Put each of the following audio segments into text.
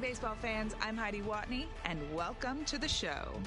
baseball fans, I'm Heidi Watney, and welcome to the show.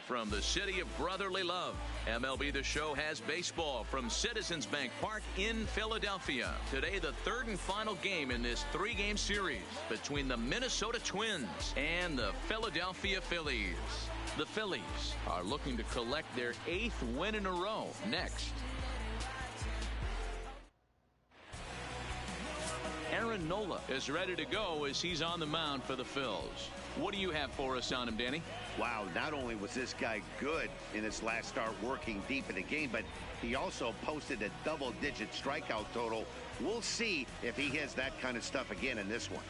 From the city of brotherly love, MLB The Show has baseball from Citizens Bank Park in Philadelphia. Today, the third and final game in this three-game series between the Minnesota Twins and the Philadelphia Phillies. The Phillies are looking to collect their 8th win in a row next. Aaron Nola is ready to go as he's on the mound for the Phils. What do you have for us on him, Danny? Wow, not only was this guy good in his last start working deep in the game, but he also posted a double-digit strikeout total. We'll see if he has that kind of stuff again in this one.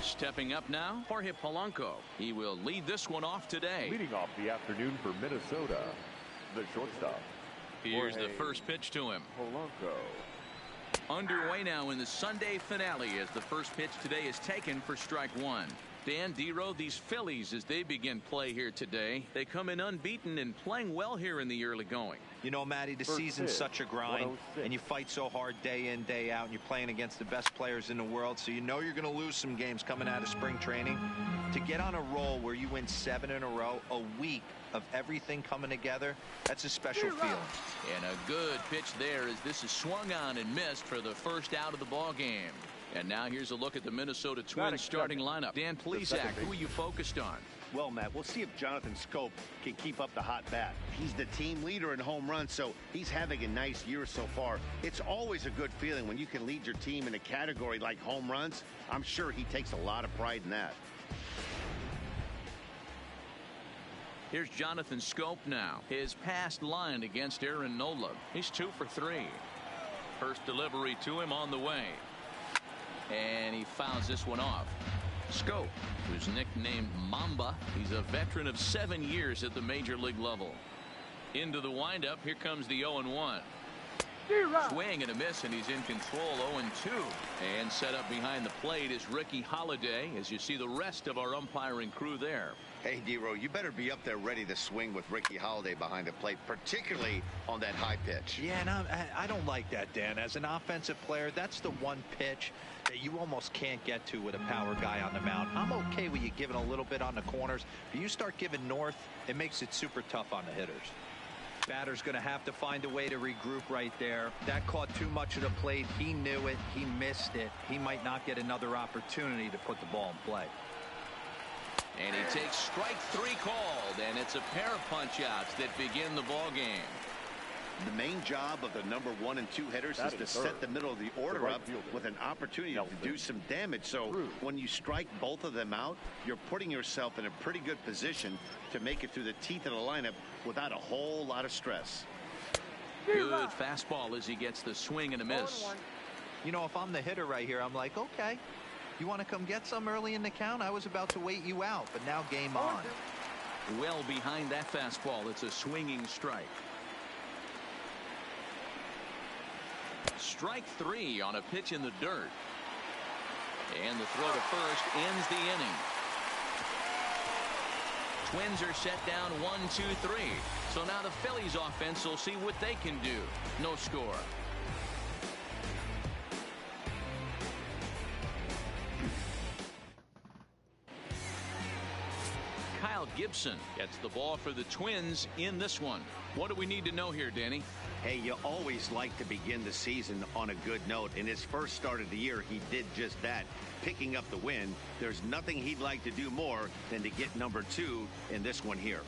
Stepping up now, Jorge Polanco. He will lead this one off today. Leading off the afternoon for Minnesota, the shortstop. Here's the first pitch to him. Polanco. Underway now in the Sunday finale as the first pitch today is taken for strike one. Dan D-Row, these Phillies, as they begin play here today, they come in unbeaten and playing well here in the early going. You know, Matty, the season's such a grind, and you fight so hard day in, day out, and you're playing against the best players in the world, so you know you're going to lose some games coming out of spring training. To get on a roll where you win 7 in a row, a week of everything coming together, that's a special feeling. And a good pitch there as this is swung on and missed for the first out of the ball game. And now here's a look at the Minnesota Twins starting lineup. Dan Plesac, who are you focused on? Well, Matt, we'll see if Jonathan Schoop can keep up the hot bat. He's the team leader in home runs, so he's having a nice year so far. It's always a good feeling when you can lead your team in a category like home runs. I'm sure he takes a lot of pride in that. Here's Jonathan Schoop now. His past line against Aaron Nola. He's 2 for 3. First delivery to him on the way. And he fouls this one off. Schoop, who's nicknamed Mamba, he's a veteran of 7 years at the major league level. Into the windup, here comes the 0-1. Swing and a miss, and he's in control. 0-2. And set up behind the plate is Ricky Holiday, as you see the rest of our umpiring crew there. Hey, D-Row, you better be up there ready to swing with Ricky Holiday behind the plate, particularly on that high pitch. Yeah, and I don't like that, Dan. As an offensive player, that's the one pitch that you almost can't get to with a power guy on the mound. I'm okay with you giving a little bit on the corners, but you start giving north, it makes it super tough on the hitters. Batter's going to have to find a way to regroup right there. That caught too much of the plate. He knew it. He missed it. He might not get another opportunity to put the ball in play. And he takes strike 3 called, and it's a pair of punch-outs that begin the ball game. The main job of the number 1 and 2 hitters is to set the middle of the order up with an opportunity to do some damage. So when you strike both of them out, you're putting yourself in a pretty good position to make it through the teeth of the lineup without a whole lot of stress. Good fastball as he gets the swing and a miss. You know, if I'm the hitter right here, I'm like, okay, you want to come get some early in the count? I was about to wait you out, but now game on. Well behind that fastball. It's a swinging strike. Strike 3 on a pitch in the dirt. And the throw to first ends the inning. Twins are set down 1-2-3. So now the Phillies offense will see what they can do. No score. Kyle Gibson gets the ball for the Twins in this one. What do we need to know here, Danny? Hey, you always like to begin the season on a good note. In his first start of the year, he did just that, picking up the win. There's nothing he'd like to do more than to get number 2 in this one here.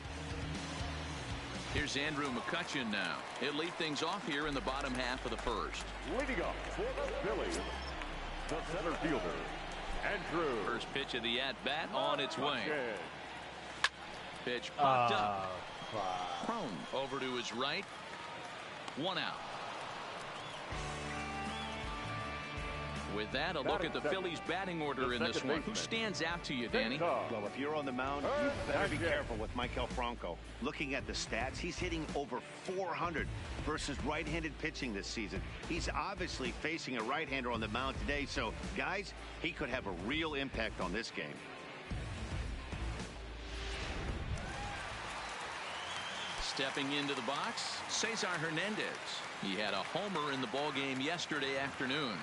Here's Andrew McCutchen now. He'll lead things off here in the bottom half of the first. Leading up for the Phillies, the center fielder, Andrew. First pitch of the at-bat on its way. Pitch popped up. Prone over to his right. 1 out. With that, a look at the Phillies batting order in this one. Who stands out to you, Danny? Well, if you're on the mound, you better be careful with Michael Franco. Looking at the stats, he's hitting over 400 versus right-handed pitching this season. He's obviously facing a right-hander on the mound today, so guys, he could have a real impact on this game. Stepping into the box, Cesar Hernandez. He had a homer in the ballgame yesterday afternoon.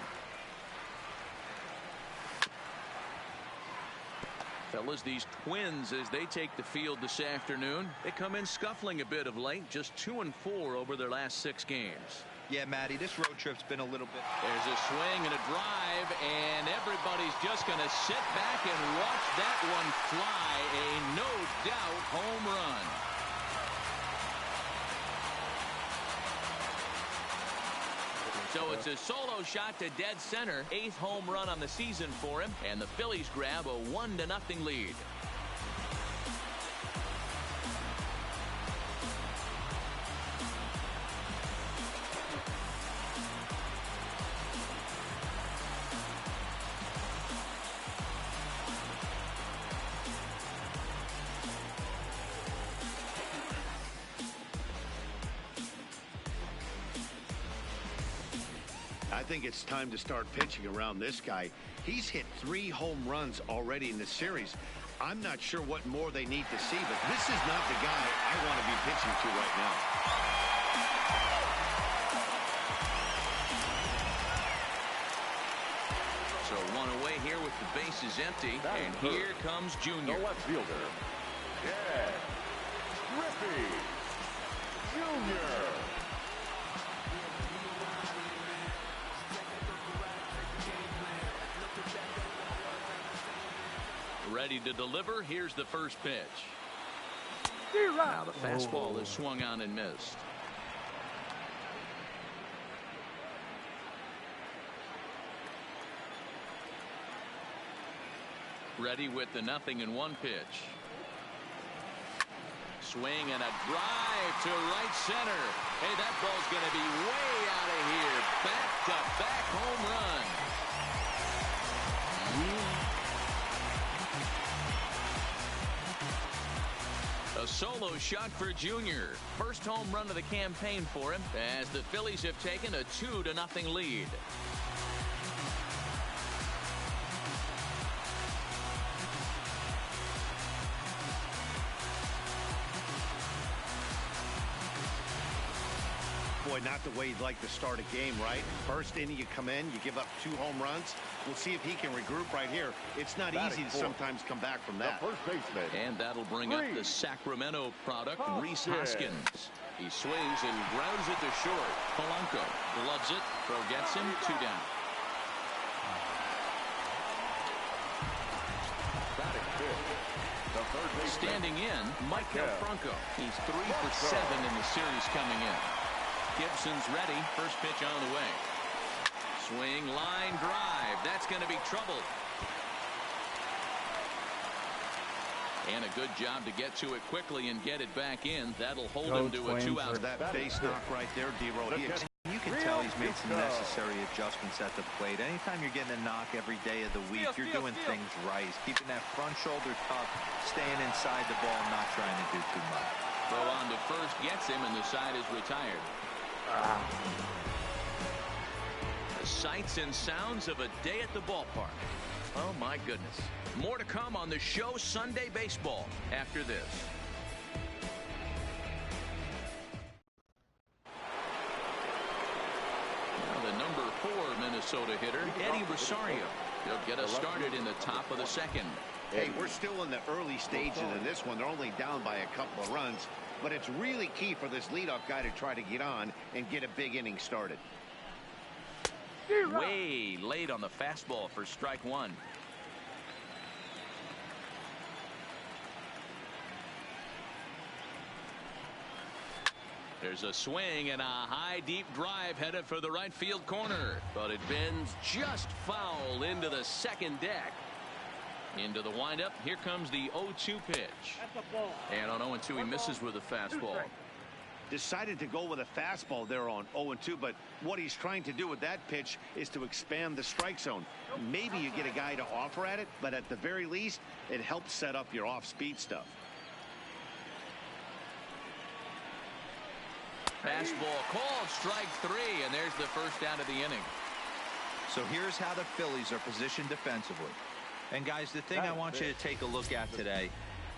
Fellas, these Twins, as they take the field this afternoon, they come in scuffling a bit of late, just 2-4 over their last 6 games. Yeah, Matty, this road trip's been a little bit. There's a swing and a drive, and everybody's just going to sit back and watch that one fly. A no-doubt home run. So it's a solo shot to dead center. 8th home run on the season for him. And the Phillies grab a 1-0 lead. I think it's time to start pitching around this guy. He's hit 3 home runs already in the series. I'm not sure what more they need to see, but this is not the guy I want to be pitching to right now. So 1 away here with the bases empty. And here comes Junior. The left fielder, yeah, Griffey Jr. Ready to deliver. Here's the first pitch. Now the fastball is swung on and missed. Ready with the 0-1 pitch. Swing and a drive to right center. Hey, that ball's going to be way out of here. Back-to-back home run. A solo shot for Junior. First home run of the campaign for him as the Phillies have taken a 2-0 lead. Boy, not the way you'd like to start a game, right? First inning, you come in, you give up 2 home runs. We'll see if he can regroup right here. It's not easy to sometimes come back from that. The first baseman. And that'll bring up the Sacramento product, Rhys Hoskins. He swings and grounds it to short. Polanco loves it. Throw gets him. 2 down. Standing in, Mike Franco. He's 3 for 7 in the series coming in. Gibson's ready. First pitch on the way. Swing, line drive. That's going to be trouble. And a good job to get to it quickly and get it back in. That'll hold him to a 2-out. That base knock right there, D-Roll. You can tell he's made some necessary adjustments at the plate. Anytime you're getting a knock every day of the week, you're doing things right. He's keeping that front shoulder tucked, staying inside the ball, not trying to do too much. Throw on to first gets him, and the side is retired. The sights and sounds of a day at the ballpark. Oh, my goodness. More to come on the show Sunday Baseball after this. Now the number 4 Minnesota hitter, Eddie Rosario. He'll get us started in the top of the second. Hey, we're still in the early stages of this one. They're only down by a couple of runs, but it's really key for this leadoff guy to try to get on and get a big inning started. Way late on the fastball for strike 1. There's a swing and a high deep drive headed for the right field corner, but it bends just foul into the second deck. Into the windup. Here comes the 0-2 pitch. And on 0-2 he misses with a fastball. Decided to go with a fastball there on 0-2, but what he's trying to do with that pitch is to expand the strike zone. Maybe you get a guy to offer at it, but at the very least it helps set up your off-speed stuff. Fastball called, strike 3, and there's the first out of the inning. So here's how the Phillies are positioned defensively. And guys, the thing I want you to take a look at today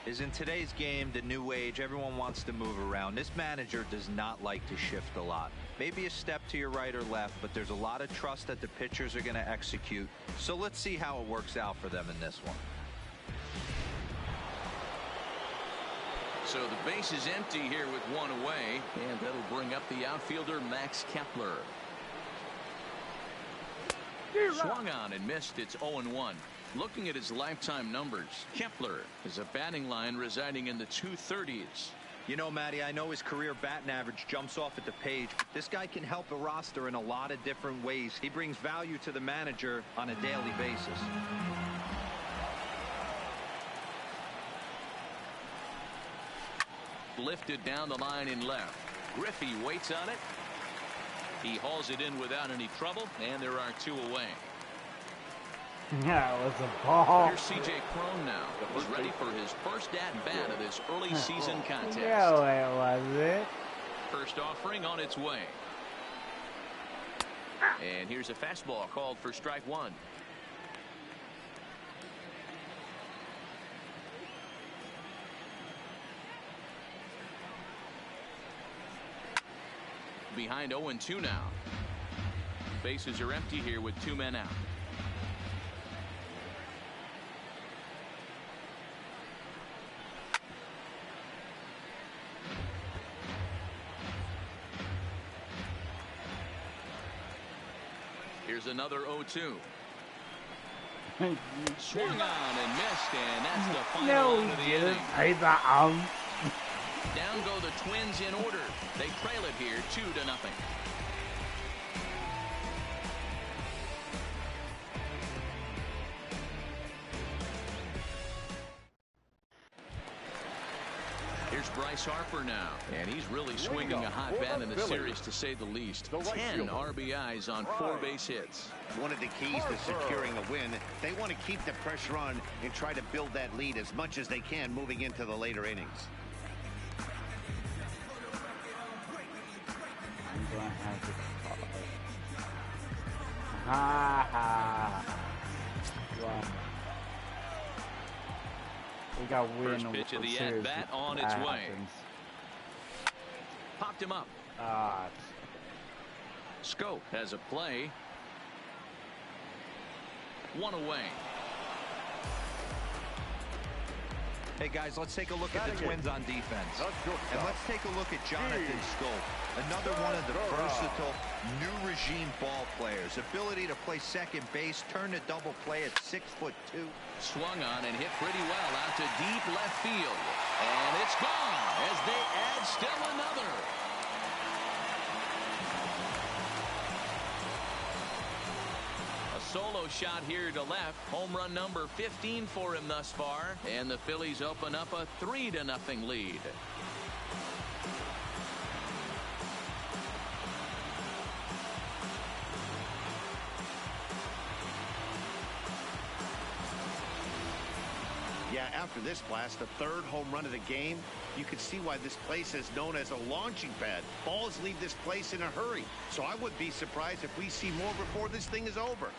is in today's game, the new age, everyone wants to move around. This manager does not like to shift a lot. Maybe a step to your right or left, but there's a lot of trust that the pitchers are going to execute. So let's see how it works out for them in this one. So the base is empty here with 1 away, and that'll bring up the outfielder Max Kepler. Swung on and missed. It's 0-1. Looking at his lifetime numbers, Kepler is a batting line residing in the 230s. You know, Matty, I know his career batting average jumps off at the page, but this guy can help a roster in a lot of different ways. He brings value to the manager on a daily basis. Lifted down the line in left. Griffey waits on it. He hauls it in without any trouble, and there are 2 away. Yeah, it was a ball. Here's C.J. Cron now. He's ready for his first at-bat of this early season contest. No, it wasn't. First offering on its way. And here's a fastball called for strike 1. Behind 0-2 now. Bases are empty here with 2 men out. Here's another 0-2. Swung on and missed, and that's the final out of the inning. Down go the Twins in order. They trail it here 2-0. Here's Bryce Harper now, and he's really swinging a hot bat in the series, to say the least. 10 RBIs on 4 base hits. One of the keys to securing a win, they want to keep the pressure on and try to build that lead as much as they can moving into the later innings. We got win. First pitch of the at-bat on its way. Popped him up. Scope has a play. One away. Hey, guys, let's take a look at the Twins on defense. And let's take a look at Jonathan Scope, another one of the versatile new regime ball players. Ability to play second base, turn to double play at 6'2". Swung on and hit pretty well out to deep left field. And it's gone as they add still another. Solo shot here to left. Home run number 15 for him thus far. And the Phillies open up a 3-0 lead. Yeah, after this blast, the third home run of the game, you can see why this place is known as a launching pad. Balls leave this place in a hurry. So I would be surprised if we see more before this thing is over.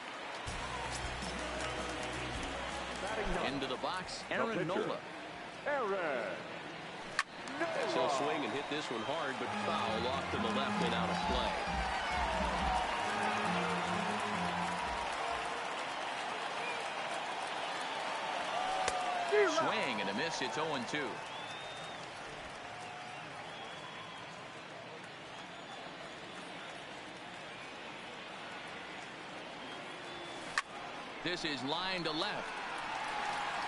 Into the box, Aaron Nola. He'll swing and hit this one hard, but foul off to the left and out of play. Swing and a miss. It's 0-2. This is line to left.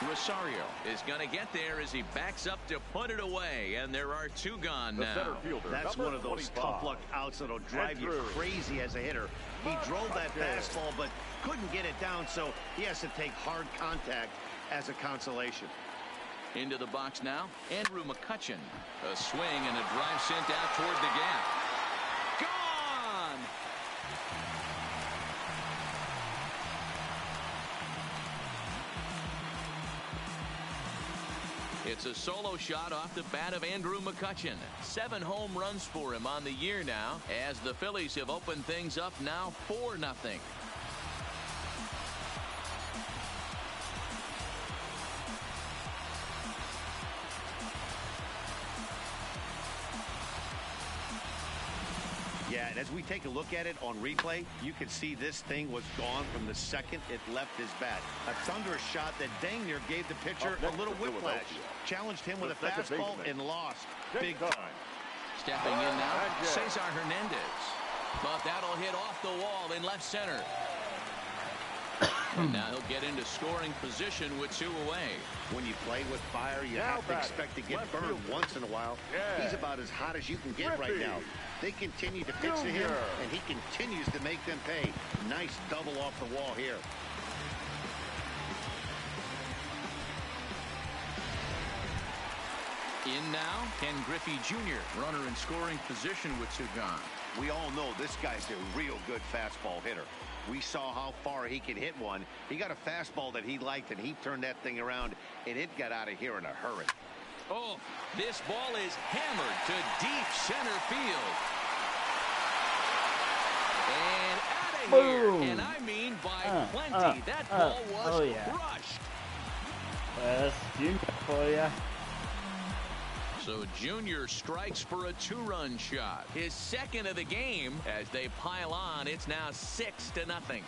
Rosario is going to get there as he backs up to put it away, and there are two gone now. That's one of those tough luck outs that'll drive you crazy as a hitter. He drove that fastball but couldn't get it down, so he has to take hard contact as a consolation. Into the box now, Andrew McCutchen. A swing and a drive sent out toward the gap. Gone! It's a solo shot off the bat of Andrew McCutchen. 7 home runs for him on the year now, as the Phillies have opened things up now 4-0. Yeah, and as we take a look at it on replay, you can see this thing was gone from the second it left his bat. A thunderous shot that dang near gave the pitcher a little whiplash. Challenged him with a fastball and lost big time. Stepping in now, Cesar Hernandez. But that'll hit off the wall in left center. And now he'll get into scoring position with 2 away. When you play with fire, you have to expect to get burned once in a while. He's about as hot as you can get right now. They continue to pitch to him, and he continues to make them pay. Nice double off the wall here. In now, Ken Griffey Jr., runner in scoring position with 2 gone. We all know this guy's a real good fastball hitter. We saw how far he could hit one. He got a fastball that he liked, and he turned that thing around, and it got out of here in a hurry. Oh, this ball is hammered to deep center field. And out of here. And I mean by plenty. That ball was crushed. That's Junior for you. So Junior strikes for a 2-run shot. His second of the game. As they pile on, it's now 6-0.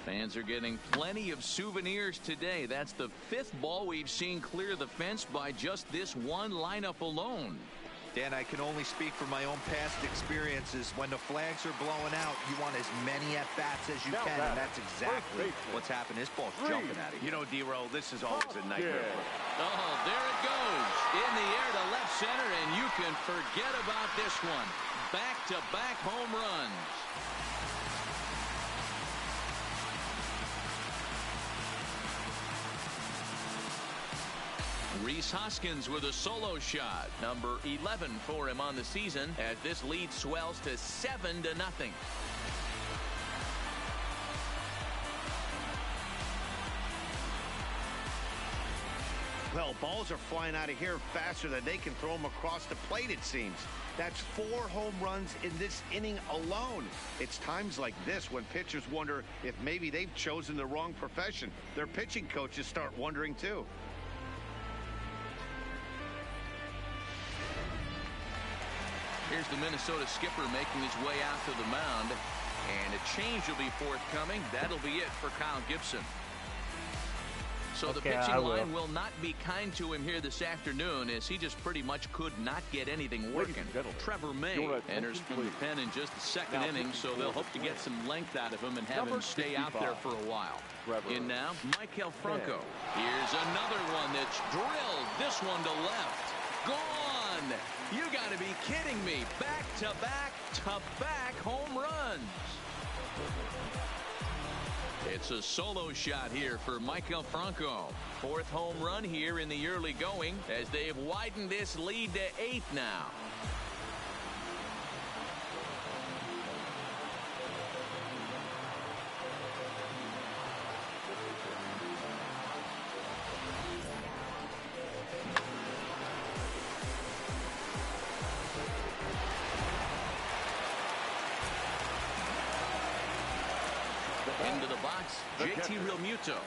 Fans are getting plenty of souvenirs today. That's the 5th ball we've seen clear the fence by just this one lineup alone. Dan, I can only speak from my own past experiences. When the flags are blowing out, you want as many at-bats as you can, and that's exactly what's happened. This ball's jumping at it. You know, D-Row, this is always a nightmare. Oh, there it goes. In the air to left center, and you can forget about this one. Back-to-back home runs. Rhys Hoskins with a solo shot, number 11 for him on the season, as this lead swells to 7-0. Well, balls are flying out of here faster than they can throw them across the plate, it seems. That's 4 home runs in this inning alone. It's times like this when pitchers wonder if maybe they've chosen the wrong profession. Their pitching coaches start wondering, too. Here's the Minnesota skipper making his way out to the mound. And a change will be forthcoming. That'll be it for Kyle Gibson. So the pitching line will not be kind to him here this afternoon, as he just pretty much could not get anything working. Trevor May enters from the pen in just the second inning, so they'll hope to get some length out of him and have him stay out there for a while. In now, Maikel Franco. Here's another one that's drilled. This one to left. Gone! You got to be kidding me. Back-to-back home runs. It's a solo shot here for Maikel Franco. 4th home run here in the early going, as they've widened this lead to 8 now. Into the box, JT Realmuto.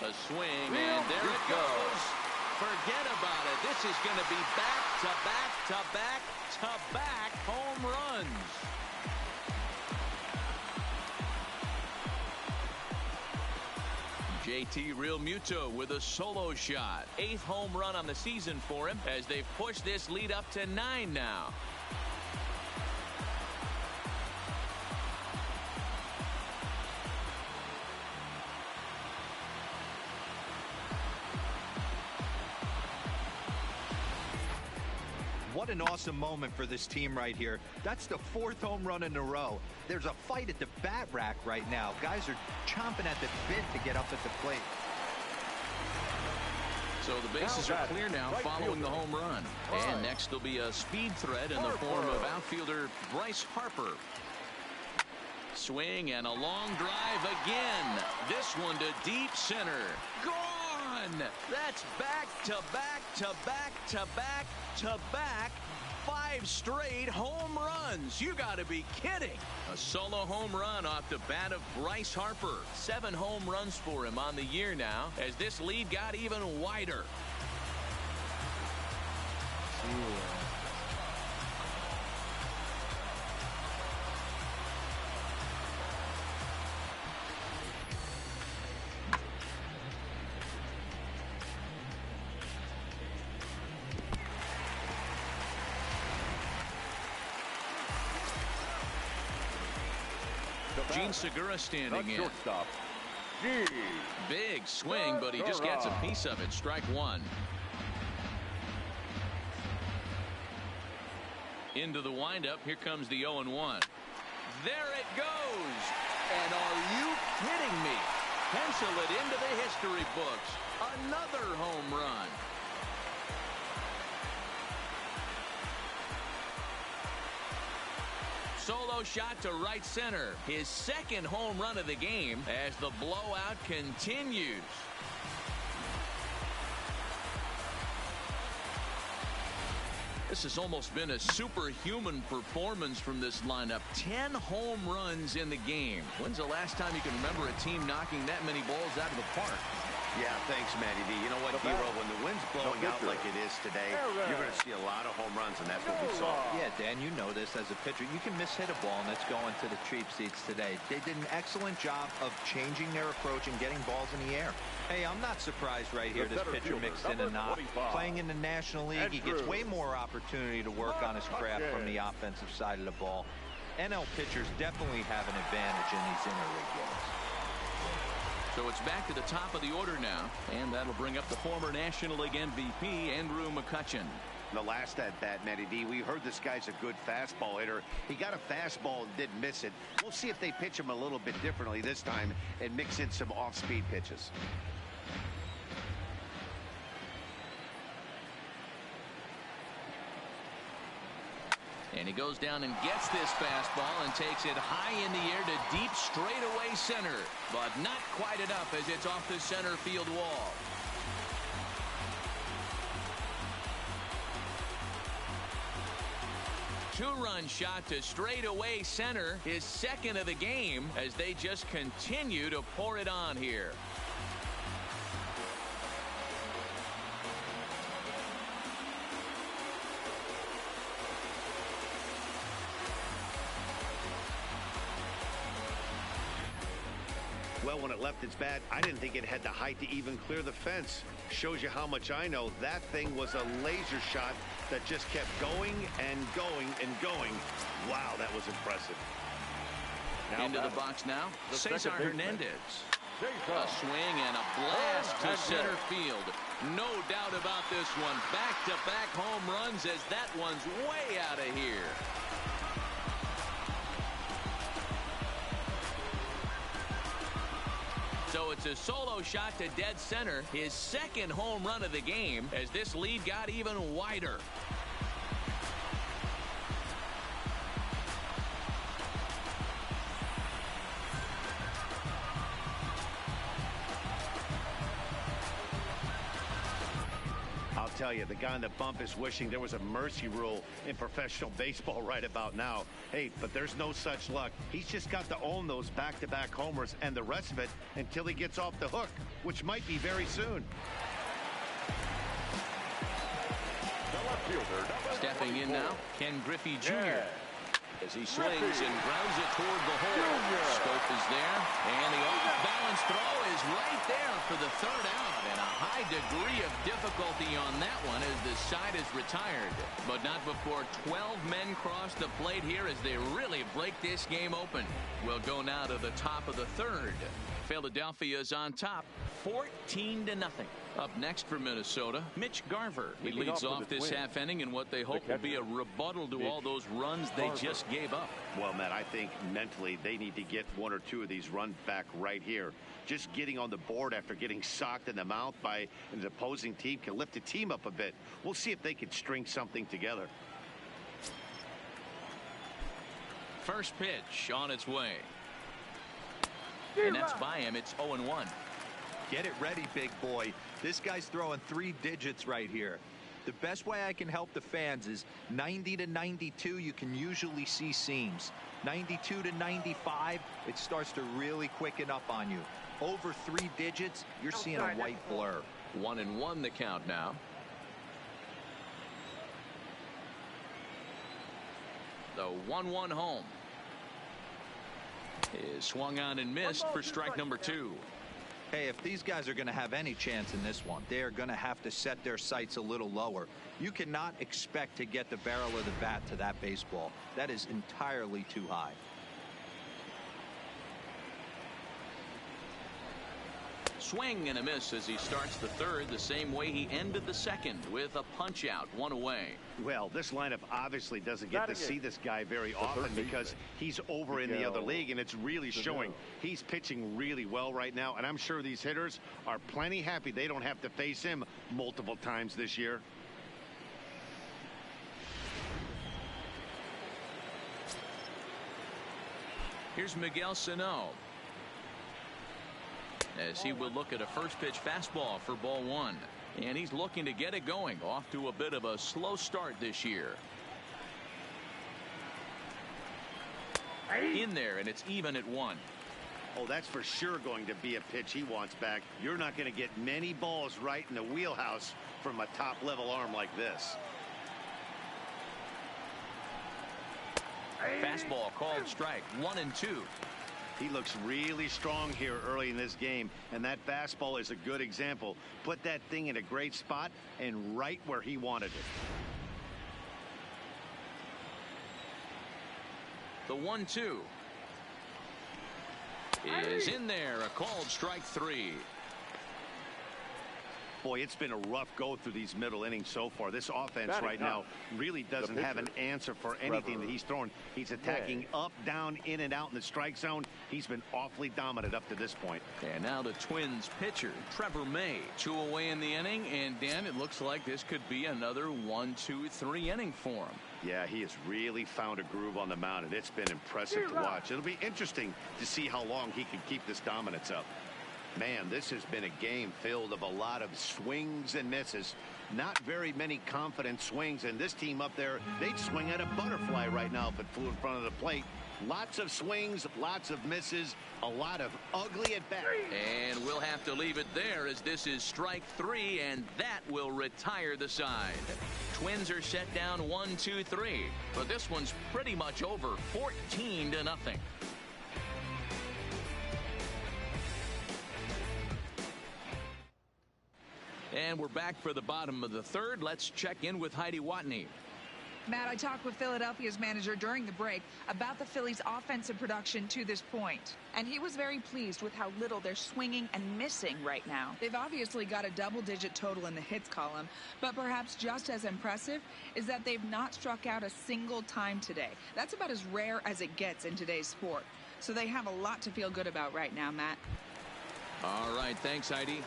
A swing, and there it goes. Forget about it. This is going to be back-to-back home runs. JT Realmuto with a solo shot. 8th home run on the season for him, as they've pushed this lead up to 9 now. What an awesome moment for this team right here. That's the 4th home run in a row. There's a fight at the bat rack right now. Guys are chomping at the bit to get up at the plate. So the bases are clear now following the home run. And next will be a speed threat in the form of outfielder Bryce Harper. Swing and a long drive again. This one to deep center. Gone! That's back-to-back 5 straight home runs. You got to be kidding. A solo home run off the bat of Bryce Harper. 7 home runs for him on the year now, as this lead got even wider. Gene Segura standing in. Big swing, but he just gets a piece of it. Strike 1. Into the windup. Here comes the 0-1. There it goes. And are you kidding me? Pencil it into the history books. Another home run. Solo shot to right center. His 2nd home run of the game as the blowout continues. This has almost been a superhuman performance from this lineup. 10 home runs in the game. When's the last time you can remember a team knocking that many balls out of the park? Yeah, thanks, Matty D. You know what, Hero, when the wind's blowing out like it is today, you're going to see a lot of home runs, and that's what we saw. Yeah, Dan, you know this as a pitcher. You can mishit a ball, and it's going to the cheap seats today. They did an excellent job of changing their approach and getting balls in the air. Hey, I'm not surprised right here this pitcher mixed in a knock. Playing in the National League, he gets way more opportunity to work on his craft from the offensive side of the ball. NL pitchers definitely have an advantage in these interleague games. So it's back to the top of the order now, and that'll bring up the former National League MVP, Andrew McCutchen. The last at-bat, Matty D, we heard this guy's a good fastball hitter. He got a fastball and didn't miss it. We'll see if they pitch him a little bit differently this time and mix in some off-speed pitches. And he goes down and gets this fastball and takes it high in the air to deep straightaway center. But not quite enough as it's off the center field wall. two-run shot to straightaway center, his second of the game, as they just continue to pour it on here. Well, when it left its bat, I didn't think it had the height to even clear the fence. Shows you how much I know. That thing was a laser shot that just kept going and going and going. Wow, that was impressive. Now into the box now, Cesar Hernandez. A swing and a blast to center field. No doubt about this one. Back-to-back home runs, as that one's way out of here. So it's a solo shot to dead center, his second home run of the game, as this lead got even wider. I'll tell you, the guy on the bump is wishing there was a mercy rule in professional baseball right about now. Hey, but there's no such luck. He's just got to own those back-to-back homers and the rest of it until he gets off the hook, which might be very soon. Stepping in now, Ken Griffey Jr. As he swings and grounds it toward the hole. Scope is there, and the off-balance throw is right there for the third out. And a high degree of difficulty on that one as the side is retired. But not before 12 men cross the plate here as they really break this game open. We'll go now to the top of the third. Philadelphia's on top, 14-0. Up next for Minnesota, Mitch Garver. He leads off this half inning in what they hope will be a rebuttal to all those runs they just gave up. Well, Matt, I think mentally they need to get one or two of these runs back right here. Just getting on the board after getting socked in the mouth by an opposing team can lift the team up a bit. We'll see if they can string something together. First pitch on its way. And that's by him. It's 0-1. Get it ready, big boy. This guy's throwing 3 digits right here. The best way I can help the fans is 90 to 92, you can usually see seams. 92 to 95, it starts to really quicken up on you. Over 3 digits, you're seeing a white blur. 1-1 the count now. The 1-1 home is swung on and missed for strike number 2. Hey, if these guys are going to have any chance in this one, they are going to have to set their sights a little lower. You cannot expect to get the barrel of the bat to that baseball. That is entirely too high. Swing and a miss as he starts the third the same way he ended the second, with a punch out, 1 away. Well, this lineup obviously doesn't get to see this guy very often because he's over in the other league, and it's really showing. He's pitching really well right now, and I'm sure these hitters are plenty happy they don't have to face him multiple times this year. Here's Miguel Sano, as he will look at a first pitch fastball for ball 1. And he's looking to get it going, off to a bit of a slow start this year. In there, and it's even at 1. Oh, that's for sure going to be a pitch he wants back. You're not going to get many balls right in the wheelhouse from a top-level arm like this. Fastball called strike, 1-2. He looks really strong here early in this game, and that fastball is a good example. Put that thing in a great spot and right where he wanted it. The 1-2 is in there, a called strike 3. Boy, it's been a rough go through these middle innings so far. This offense right now really doesn't have an answer for anything that he's throwing. He's attacking up, down, in, and out in the strike zone. He's been awfully dominant up to this point. And now the Twins pitcher, Trevor May. 2 away in the inning, and Dan, it looks like this could be another 1-2-3 inning for him. Yeah, he has really found a groove on the mound, and it's been impressive to watch. It'll be interesting to see how long he can keep this dominance up. Man, this has been a game filled of a lot of swings and misses. Not very many confident swings, and this team up there, they'd swing at a butterfly right now if it flew in front of the plate. Lots of swings, lots of misses, a lot of ugly at bat. And we'll have to leave it there as this is strike 3, and that will retire the side. Twins are set down 1-2-3, but this one's pretty much over, 14-0. And we're back for the bottom of the third. Let's check in with Heidi Watney. Matt, I talked with Philadelphia's manager during the break about the Phillies' offensive production to this point. And he was very pleased with how little they're swinging and missing right now. They've obviously got a double-digit total in the hits column, but perhaps just as impressive is that they've not struck out a single time today. That's about as rare as it gets in today's sport. So they have a lot to feel good about right now, Matt. All right, thanks, Heidi.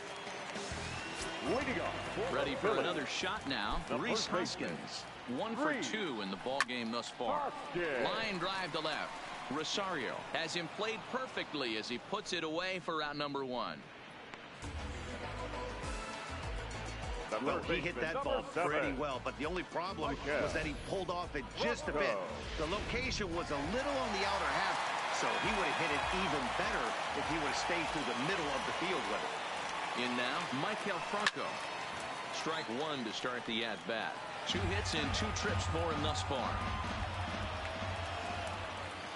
Ready for Philly. another shot now. Rhys Hoskins. 1 for 2 in the ball game thus far. Line drive to left. Rosario has him played perfectly as he puts it away for out number 1. Well, he hit that ball pretty well, but the only problem was that he pulled off it just a bit. The location was a little on the outer half, so he would have hit it even better if he would have stayed through the middle of the field with it. In now, Michael Franco. Strike 1 to start the at-bat. 2 hits and 2 trips for him thus far.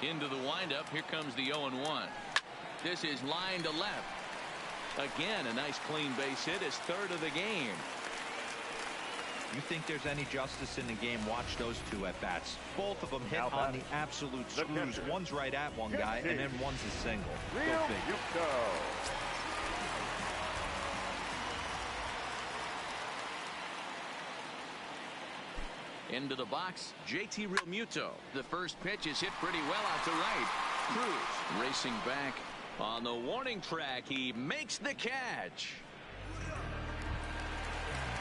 Into the windup, here comes the 0-1. This is line to left. Again, a nice clean base hit, his third of the game. You think there's any justice in the game? Watch those 2 at-bats. Both of them hit on the absolute screws. One's right at one guy, and then one's a single. Go figure. Into the box, JT Realmuto. The first pitch is hit pretty well out to right. Cruz racing back on the warning track. He makes the catch.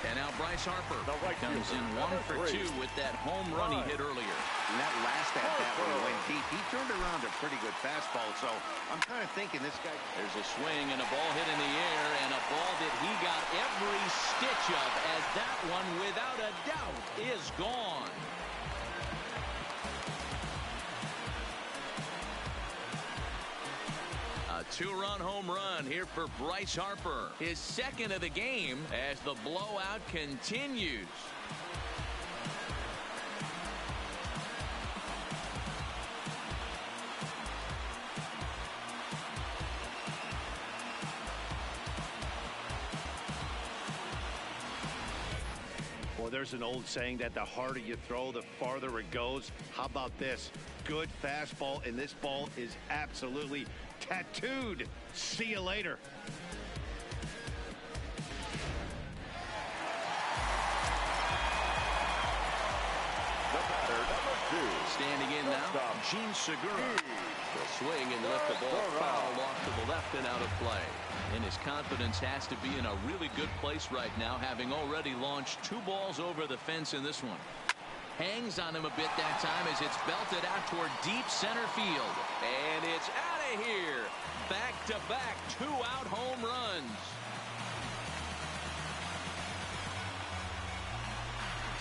And now Bryce Harper comes in 1 for 2 with that home run he hit earlier. And that last at-bat when he went deep, he turned around a pretty good fastball, so I'm kind of thinking this guy... There's a swing and a ball hit in the air, and a ball that he got every stitch of, as that one, without a doubt, is gone. A 2-run home run here for Bryce Harper. His second of the game as the blowout continues. Well, there's an old saying that the harder you throw, the farther it goes. How about this? Good fastball, and this ball is absolutely tattooed. See you later. The batter, number 2. Standing in now, Gene Segura. Will swing and lift the ball foul off to the left and out of play. And his confidence has to be in a really good place right now, having already launched 2 balls over the fence in this one. Hangs on him a bit that time as it's belted out toward deep center field. And it's out of here. Back-to-back 2-out home runs.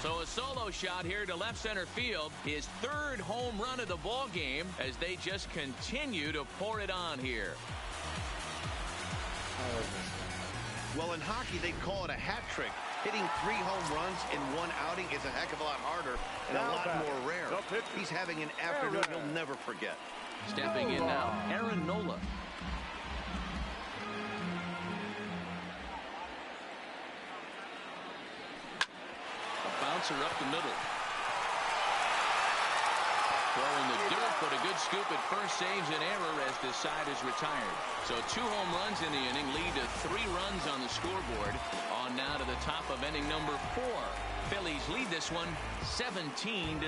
So a solo shot here to left center field. His 3rd home run of the ball game as they just continue to pour it on here. Well, in hockey, they call it a hat trick. Hitting 3 home runs in 1 outing is a heck of a lot harder and a lot more rare. He's having an afternoon he'll never forget. Stepping in now, Aaron Nola. A bouncer up the middle. Throwing the dirt, but a good scoop at first saves an error as the side is retired. So 2 home runs in the inning lead to 3 runs on the scoreboard. On now to the top of inning number 4. Phillies lead this one 17-0.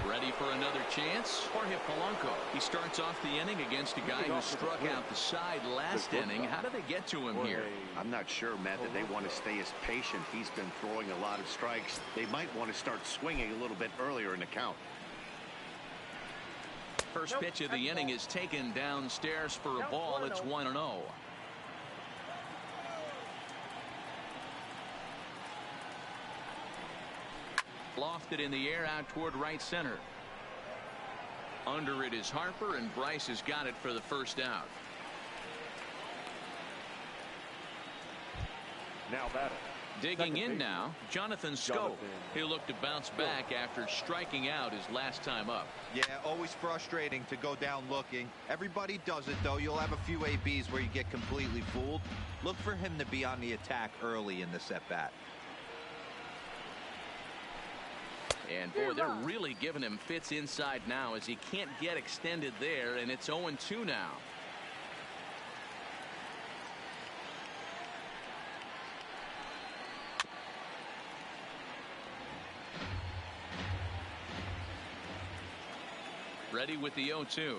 Ready for another chance? Jorge Polanco. He starts off the inning against a guy who struck out the side last inning. How did they get to him here? I'm not sure, Matt, that they want to stay as patient. He's been throwing a lot of strikes. They might want to start swinging a little bit earlier in the count. First pitch of the inning is taken downstairs for a ball. It's 1-0. Lofted in the air out toward right center. Under it is Harper, and Bryce has got it for the first out. Now batting. Digging in now, Jonathan Scope. He'll look to bounce back after striking out his last time up. Yeah, always frustrating to go down looking. Everybody does it, though. You'll have a few ABs where you get completely fooled. Look for him to be on the attack early in this at-bat. And boy, they're really giving him fits inside now as he can't get extended there, and it's 0-2 now. Ready with the 0-2.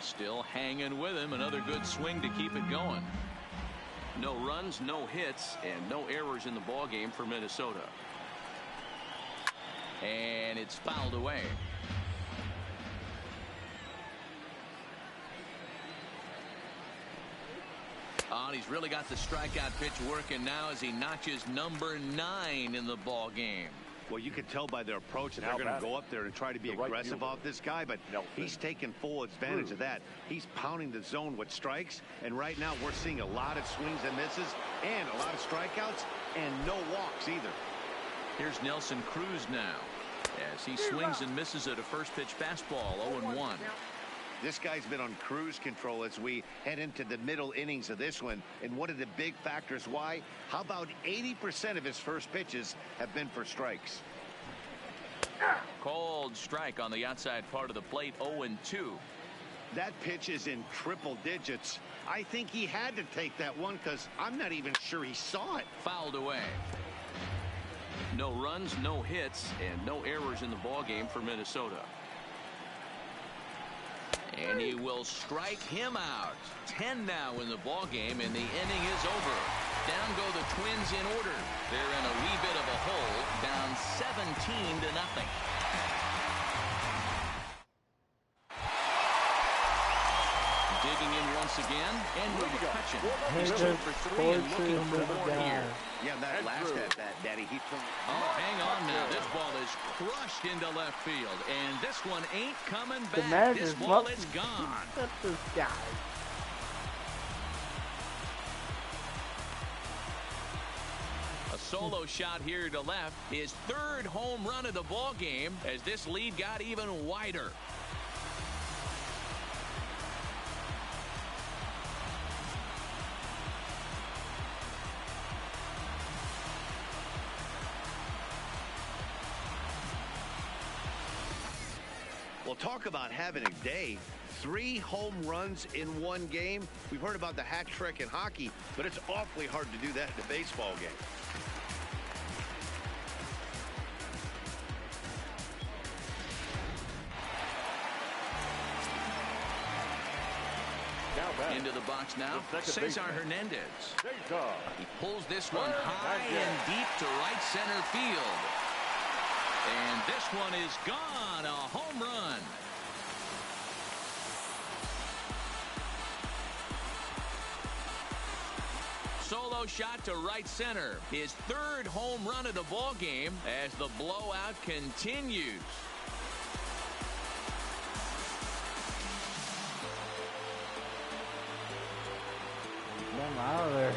Still hanging with him. Another good swing to keep it going. No runs, no hits, and no errors in the ball game for Minnesota. And it's fouled away. Oh, and he's really got the strikeout pitch working now as he notches number 9 in the ball game. Well, you can tell by their approach that they're going to go up there and try to be aggressive off this guy, but he's taking full advantage of that. He's pounding the zone with strikes, and right now we're seeing a lot of swings and misses and a lot of strikeouts and no walks either. Here's Nelson Cruz now as he swings and misses at a first pitch fastball. 0-1. This guy's been on cruise control as we head into the middle innings of this one. And one of the big factors why, how about 80% of his first pitches have been for strikes? Called strike on the outside part of the plate. 0-2. That pitch is in triple digits. I think he had to take that one because I'm not even sure he saw it. Fouled away. No runs, no hits, and no errors in the ball game for Minnesota. And he will strike him out. 10 now in the ball game, and the inning is over. Down go the Twins in order. They're in a wee bit of a hole, down 17-0. Digging in once again, Andrew McCutchen. He's 2 for 3 and looking for more here. Yeah, that last at-bat, Daddy, he took... Oh, hang on now. This ball is crushed into left field, and this one ain't coming back. This ball is gone. This guy. A solo shot here to left. His 3rd home run of the ball game as this lead got even wider. Well, talk about having a day. 3 home runs in one game. We've heard about the hat trick in hockey, but it's awfully hard to do that in a baseball game. Into the box now, Cesar Hernandez. He pulls this one high and deep to right center field. And this one is gone, a home run. Solo shot to right center. His 3rd home run of the ball game as the blowout continues. Get him out of there.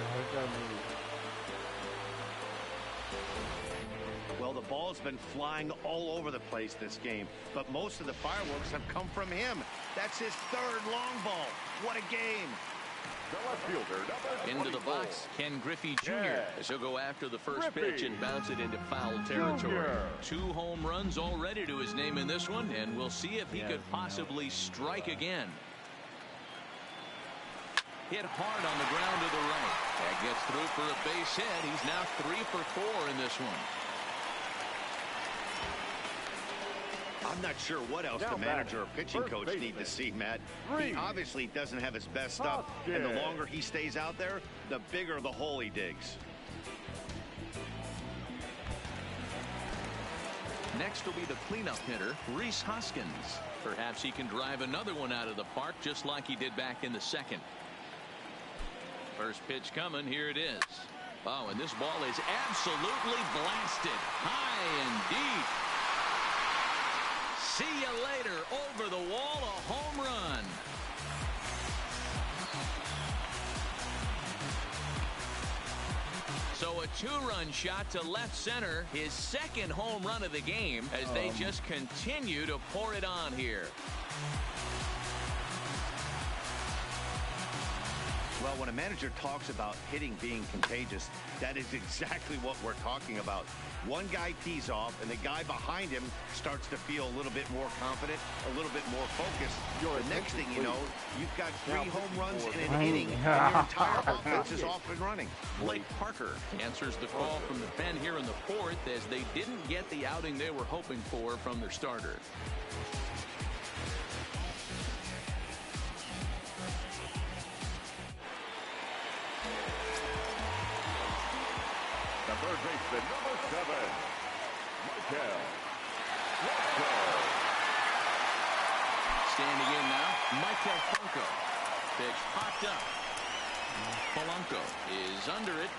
Well, the ball's been flying all over the place this game, but most of the fireworks have come from him. That's his 3rd long ball. What a game. The left fielder, into the box, Ken Griffey Jr. as he'll go after the first pitch and bounce it into foul territory. 2 home runs already to his name in this one, and we'll see if he could possibly strike again. Hit hard on the ground to the right. That gets through for a base hit. He's now 3 for 4 in this one. I'm not sure what else the manager or pitching coach need to see, Matt. He obviously doesn't have his best stuff, and the longer he stays out there, the bigger the hole he digs. Next will be the cleanup hitter, Rhys Hoskins. Perhaps he can drive another one out of the park just like he did back in the 2nd. First pitch coming. Here it is. Oh, and this ball is absolutely blasted. High and deep. See you later. Over the wall, a home run. So a two-run shot to left center, his second home run of the game, as they just continue to pour it on here. Well, when a manager talks about hitting being contagious, that is exactly what we're talking about. One guy tees off, and the guy behind him starts to feel a little bit more confident, a little bit more focused. The next thing you know, you've got 3 home runs in an inning, and your entire offense is off and running. Blake Parker answers the call from the pen here in the 4th, as they didn't get the outing they were hoping for from their starter. The third baseman, number 7, Michael. Standing in now, Michael Polanco. Pitch popped up. Polanco is under it.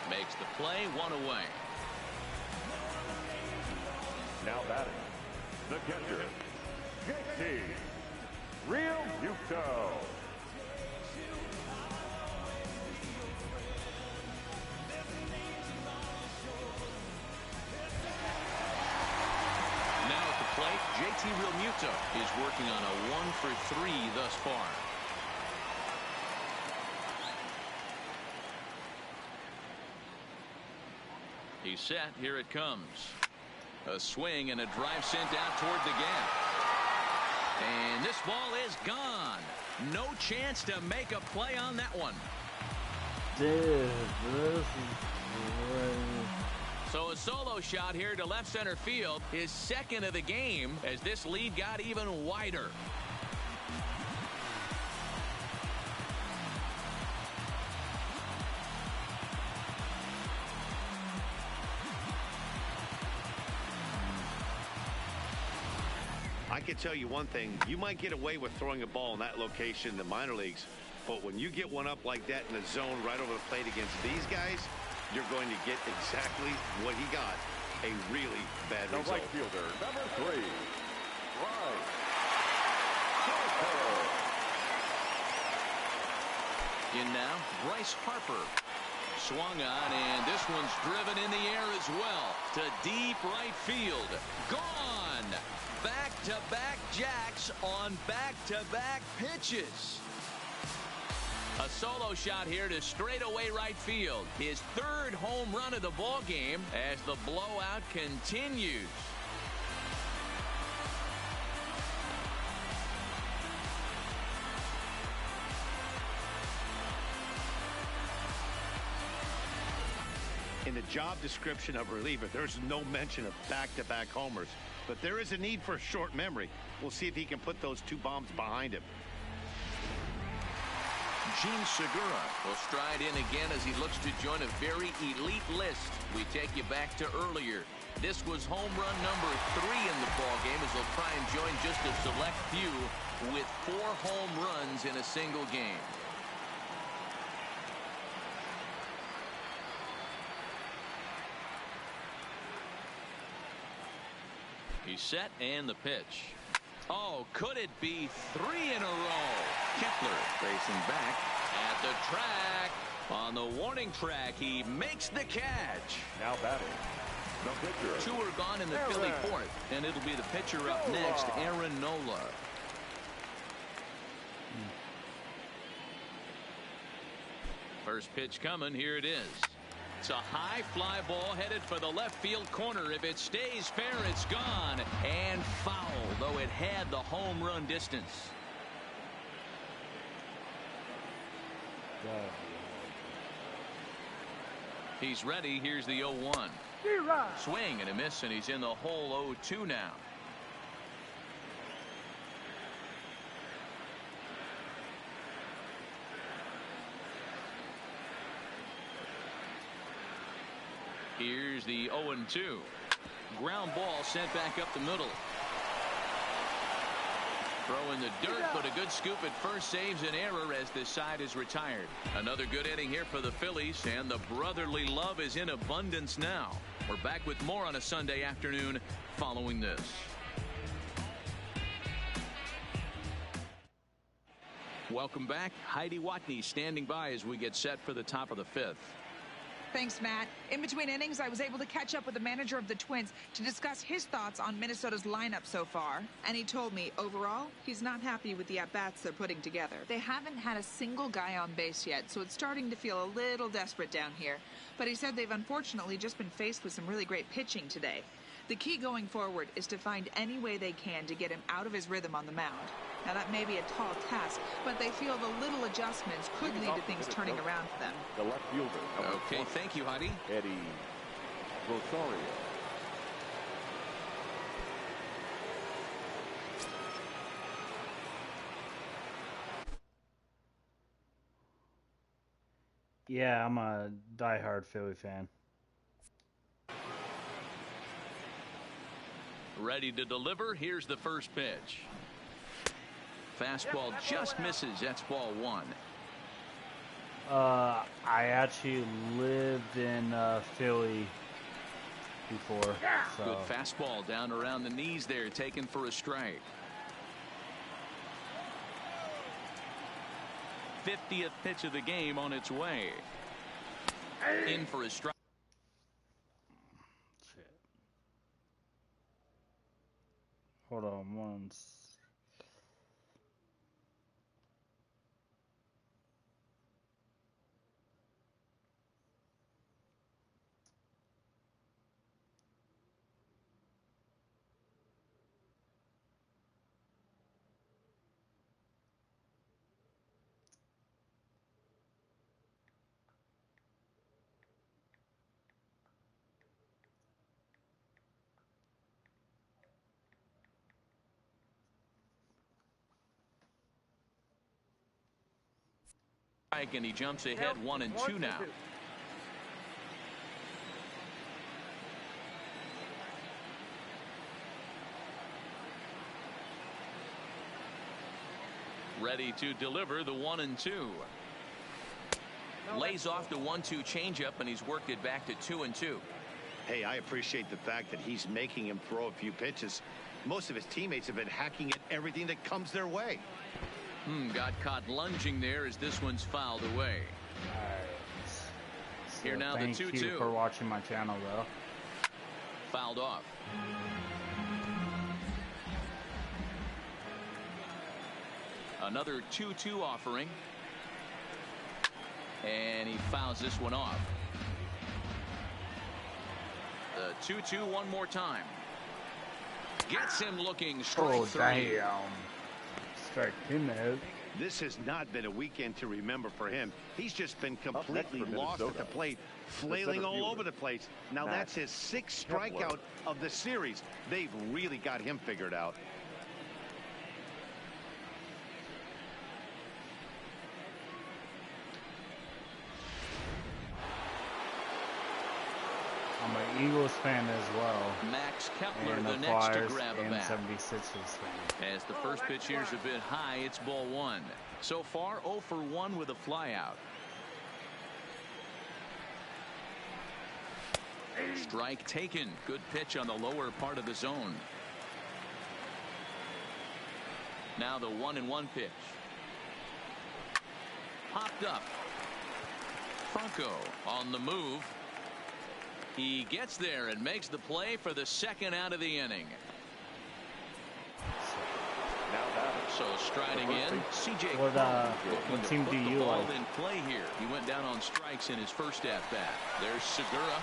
Makes the play, 1 away. Now batting, the catcher, JT Realmuto. JT Realmuto is working on a 1-for-3 thus far. He's set. Here it comes. A swing and a drive sent out toward the gap. And this ball is gone. No chance to make a play on that one. Dude, this is great. So a solo shot here to left center field, his second of the game, as this lead got even wider. I can tell you one thing, you might get away with throwing a ball in that location in the minor leagues, but when you get one up like that in the zone right over the plate against these guys, you're going to get exactly what he got, a really bad result. The right fielder, number 3, Bryce Harper. In now, Bryce Harper. Swung on, and this one's driven in the air as well to deep right field. Gone! Back-to-back jacks on back-to-back pitches. A solo shot here to straightaway right field. His third home run of the ball game as the blowout continues. In the job description of reliever, there's no mention of back-to-back homers, but there is a need for a short memory. We'll see if he can put those 2 bombs behind him. Gene Segura will stride in again as he looks to join a very elite list. We take you back to earlier. This was home run number 3 in the ballgame, as he'll try and join just a select few with 4 home runs in a single game. He's set, and the pitch. Oh, could it be 3 in a row? Kepler racing back at the track. On the warning track, he makes the catch. Now batting, the pitcher. 2 are gone in the Philly 4th, and it'll be the pitcher up next, Aaron Nola. First pitch coming. Here it is. It's a high fly ball headed for the left field corner. If it stays fair, it's gone. And foul, though it had the home run distance. He's ready. Here's the 0-1. Swing and a miss, and he's in the hole 0-2 now. Here's the 0-2. Ground ball sent back up the middle. Throw in the dirt, but a good scoop at first saves an error as this side is retired. Another good inning here for the Phillies, and the brotherly love is in abundance now. We're back with more on a Sunday afternoon following this. Welcome back. Heidi Watney standing by as we get set for the top of the fifth. Thanks, Matt. In between innings, I was able to catch up with the manager of the Twins to discuss his thoughts on Minnesota's lineup so far. And he told me, overall, he's not happy with the at-bats they're putting together. They haven't had a single guy on base yet, so it's starting to feel a little desperate down here. But he said they've unfortunately just been faced with some really great pitching today. The key going forward is to find any way they can to get him out of his rhythm on the mound. Now, that may be a tall task, but they feel the little adjustments could lead to things turning around for them. The left fielder. Okay, thank you, Heidi. Eddie Rosario. Yeah, I'm a diehard Philly fan. Ready to deliver. Here's the first pitch. Fastball just misses. That's ball one. I actually lived in Philly before. So. Good fastball down around the knees there, taken for a strike. 50th pitch of the game on its way. In for a strike. Hold on once. And he jumps ahead 1-2 now. Ready to deliver the 1-2. Lays off the 1-2 changeup, and he's worked it back to 2-2. Hey, I appreciate the fact that he's making him throw a few pitches. Most of his teammates have been hacking at everything that comes their way. Got caught lunging there as this one's fouled away. All right. So here now the 2-2. Thank you for watching my channel, though. Fouled off. Another 2-2 offering. And he fouls this one off. The 2-2 one more time. Gets him looking strike three. Damn. Strike him out. This has not been a weekend to remember for him. He's just been completely lost at the plate, flailing all over the place. Now that's his 6th strikeout of the series. They've really got him figured out. I'm an Eagles fan as well. Max Kepler, and the the next to Flyers grab a and bat. 76ers fan. As the first pitch here is a bit high, it's ball one. So far, 0 for 1 with a flyout. Strike taken. Good pitch on the lower part of the zone. Now the 1-1 pitch. Popped up. Franco on the move. He gets there and makes the play for the 2nd out of the inning. So striding in, C.J. What team do you like? In play here. He went down on strikes in his first at bat. There's Segura.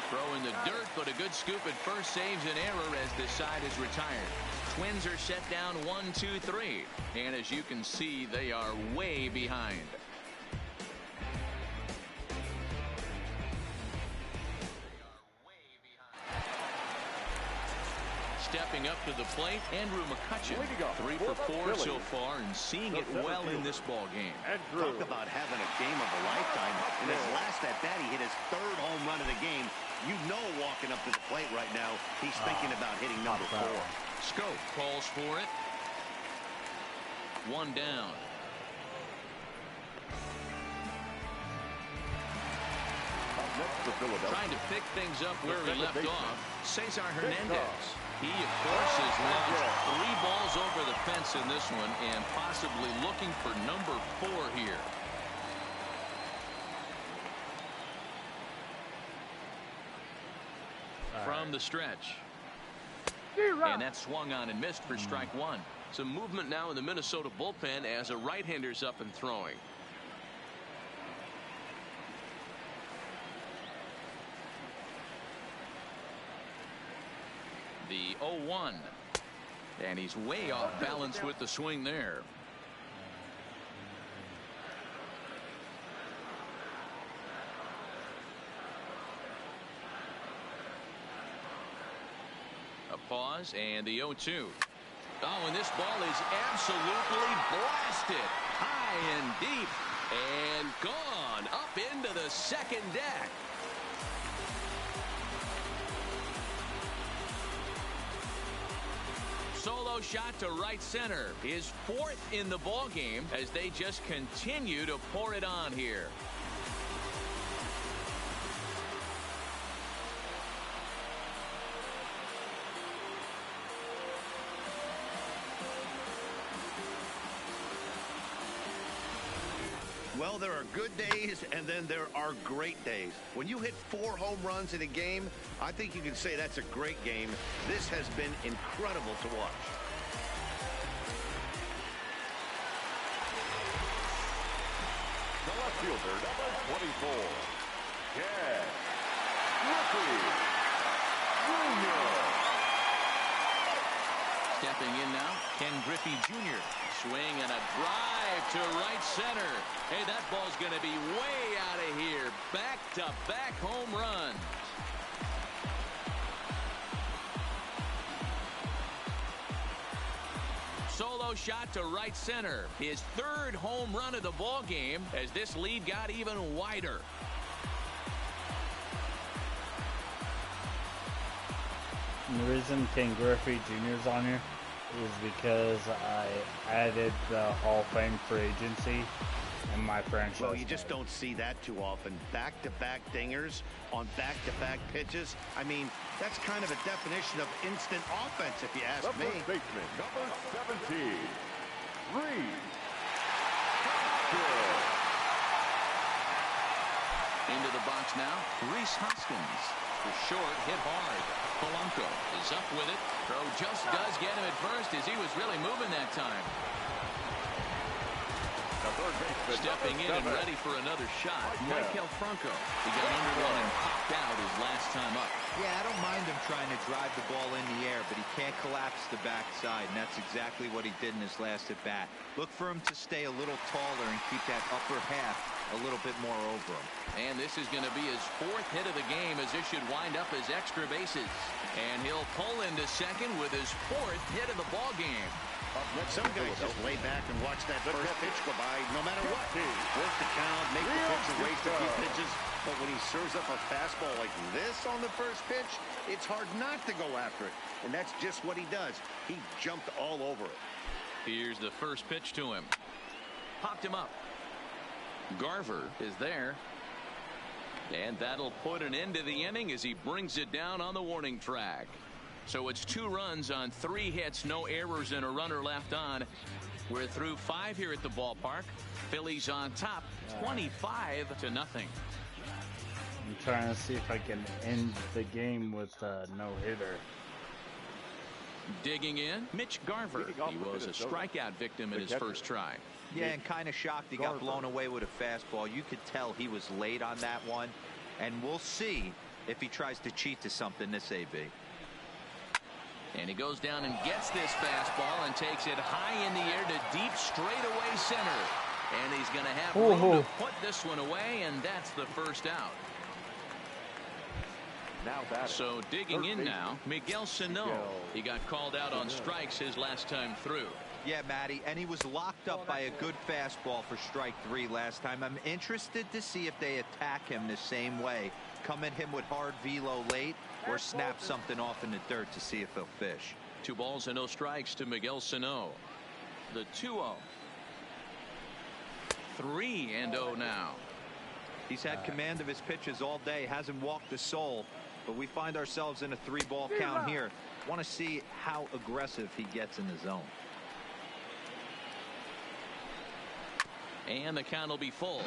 Throw in the dirt, but a good scoop at first saves an error as this side is retired. Twins are set down 1-2-3, and as you can see, they are way behind. Stepping up to the plate, Andrew McCutcheon, 3 for 4 so far, and seeing it well in this ball game. Talk about having a game of a lifetime. In his last at bat, he hit his 3rd home run of the game. You know, walking up to the plate right now, he's thinking about hitting number 4. Scope calls for it. One down. Trying to pick things up where he left off. Cesar Hernandez. He, of course, has launched 3 balls over the fence in this one and possibly looking for number 4 here. From the stretch. And that swung on and missed for strike 1. Some movement now in the Minnesota bullpen as a right-hander's up and throwing. The 0-1. And he's way off balance with the swing there. A pause and the 0-2. Oh, and this ball is absolutely blasted high and deep and gone up into the second deck. Solo shot to right center. His 4th in the ball game as they just continue to pour it on here. Well, there are good days, and then there are great days. When you hit 4 home runs in a game, I think you can say that's a great game. This has been incredible to watch. The left fielder, number 24, Ken Griffey Jr. Stepping in now, Ken Griffey Jr. Swing and a drive to right center. Hey, that ball's going to be way out of here. Back-to-back home runs. Solo shot to right center. His 3rd home run of the ball game as this lead got even wider. And the reason Ken Griffey Jr. is on here is because I added the Hall of Fame free agency in my franchise. Well, you just don't see that too often. Back-to-back dingers on back-to-back pitches. I mean, that's kind of a definition of instant offense, if you ask me. The first baseman, number 17, Reed. Into the box now, Rhys Hoskins. For short, hit hard. Polanco is up with it. Throw just does get him at first as he was really moving that time. Stepping in and ready for another shot, Maikel Franco. He got under one and popped out his last time up. Yeah, I don't mind him trying to drive the ball in the air, but he can't collapse the backside, and that's exactly what he did in his last at-bat. Look for him to stay a little taller and keep that upper half a little bit more over him. And this is going to be his 4th hit of the game as this should wind up as extra bases. And he'll pull into second with his 4th hit of the ball game. Some guys just lay back and watch that first pitch go by no matter what. Work the count, make the pitcher waste a few pitches. But when he serves up a fastball like this on the first pitch, it's hard not to go after it. And that's just what he does. He jumped all over it. Here's the first pitch to him. Popped him up. Garver is there. And that'll put an end to the inning as he brings it down on the warning track. So it's 2 runs on 3 hits, no errors, and a runner left on. We're through 5 here at the ballpark. Phillies on top, 25-0. I'm trying to see if I can end the game with a no-hitter. Digging in, Mitch Garver. He was a strikeout victim in his first try. Yeah, and kind of shocked he got blown away with a fastball. You could tell he was late on that one. And we'll see if he tries to cheat to something this AB. And he goes down and gets this fastball and takes it high in the air to deep straightaway center. And he's going to have room to put this one away, and that's the first out. So digging in now, Miguel Sano. He got called out on strikes his last time through. Yeah, Matty, and he was locked up by a good fastball for strike 3 last time. I'm interested to see if they attack him the same way. Come at him with hard velo late or snap something off in the dirt to see if he'll fish. 2 balls and no strikes to Miguel Sano. The 2-0. 3-0 now. He's had command of his pitches all day, hasn't walked a soul, but we find ourselves in a 3-ball count here. Want to see how aggressive he gets in the zone. And the count will be full.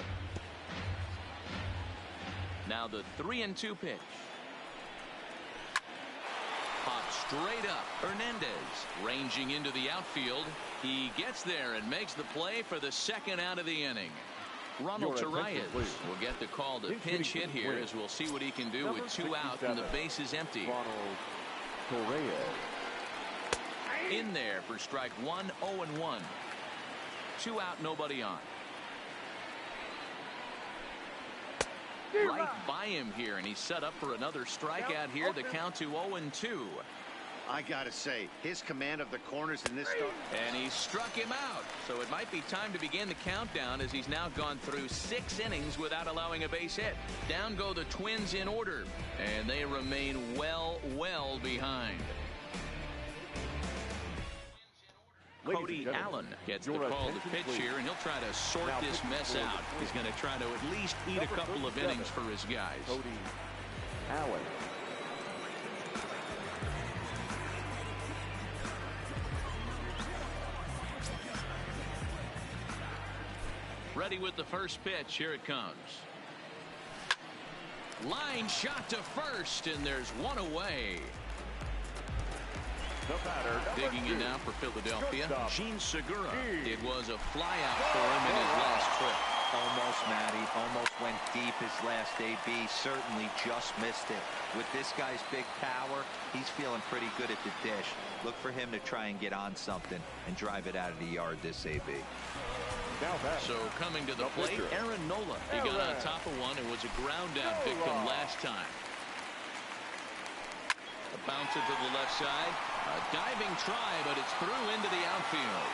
Now the 3-2 pitch. Popped straight up. Hernandez ranging into the outfield. He gets there and makes the play for the second out of the inning. Ronald Torreyes will get the call to pinch hit here, as we'll see what he can do with 2 out and the base is empty. In there for strike 1, 0-1. 2 out, nobody on. Right by him here, and he's set up for another strikeout here. The count to 0-2. I gotta say, his command of the corners in this start. And he struck him out. So it might be time to begin the countdown, as he's now gone through 6 innings without allowing a base hit. Down go the Twins in order, and they remain well behind. Cody Allen gets the call to pitch here, and he'll try to sort this mess out. He's going to try to at least eat a couple of innings for his guys. Cody Allen. Ready with the first pitch. Here it comes. Line shot to first, and there's one away. Digging in now for Philadelphia, Gene Segura. It was a flyout for him in his last trip. Almost, Matty. Almost went deep his last AB. Certainly just missed it. With this guy's big power, he's feeling pretty good at the dish. Look for him to try and get on something and drive it out of the yard this AB. So coming to the plate, Aaron Nola. He got on top of one and was a ground out victim last time. A bouncer to the left side. A diving try, but it's through into the outfield.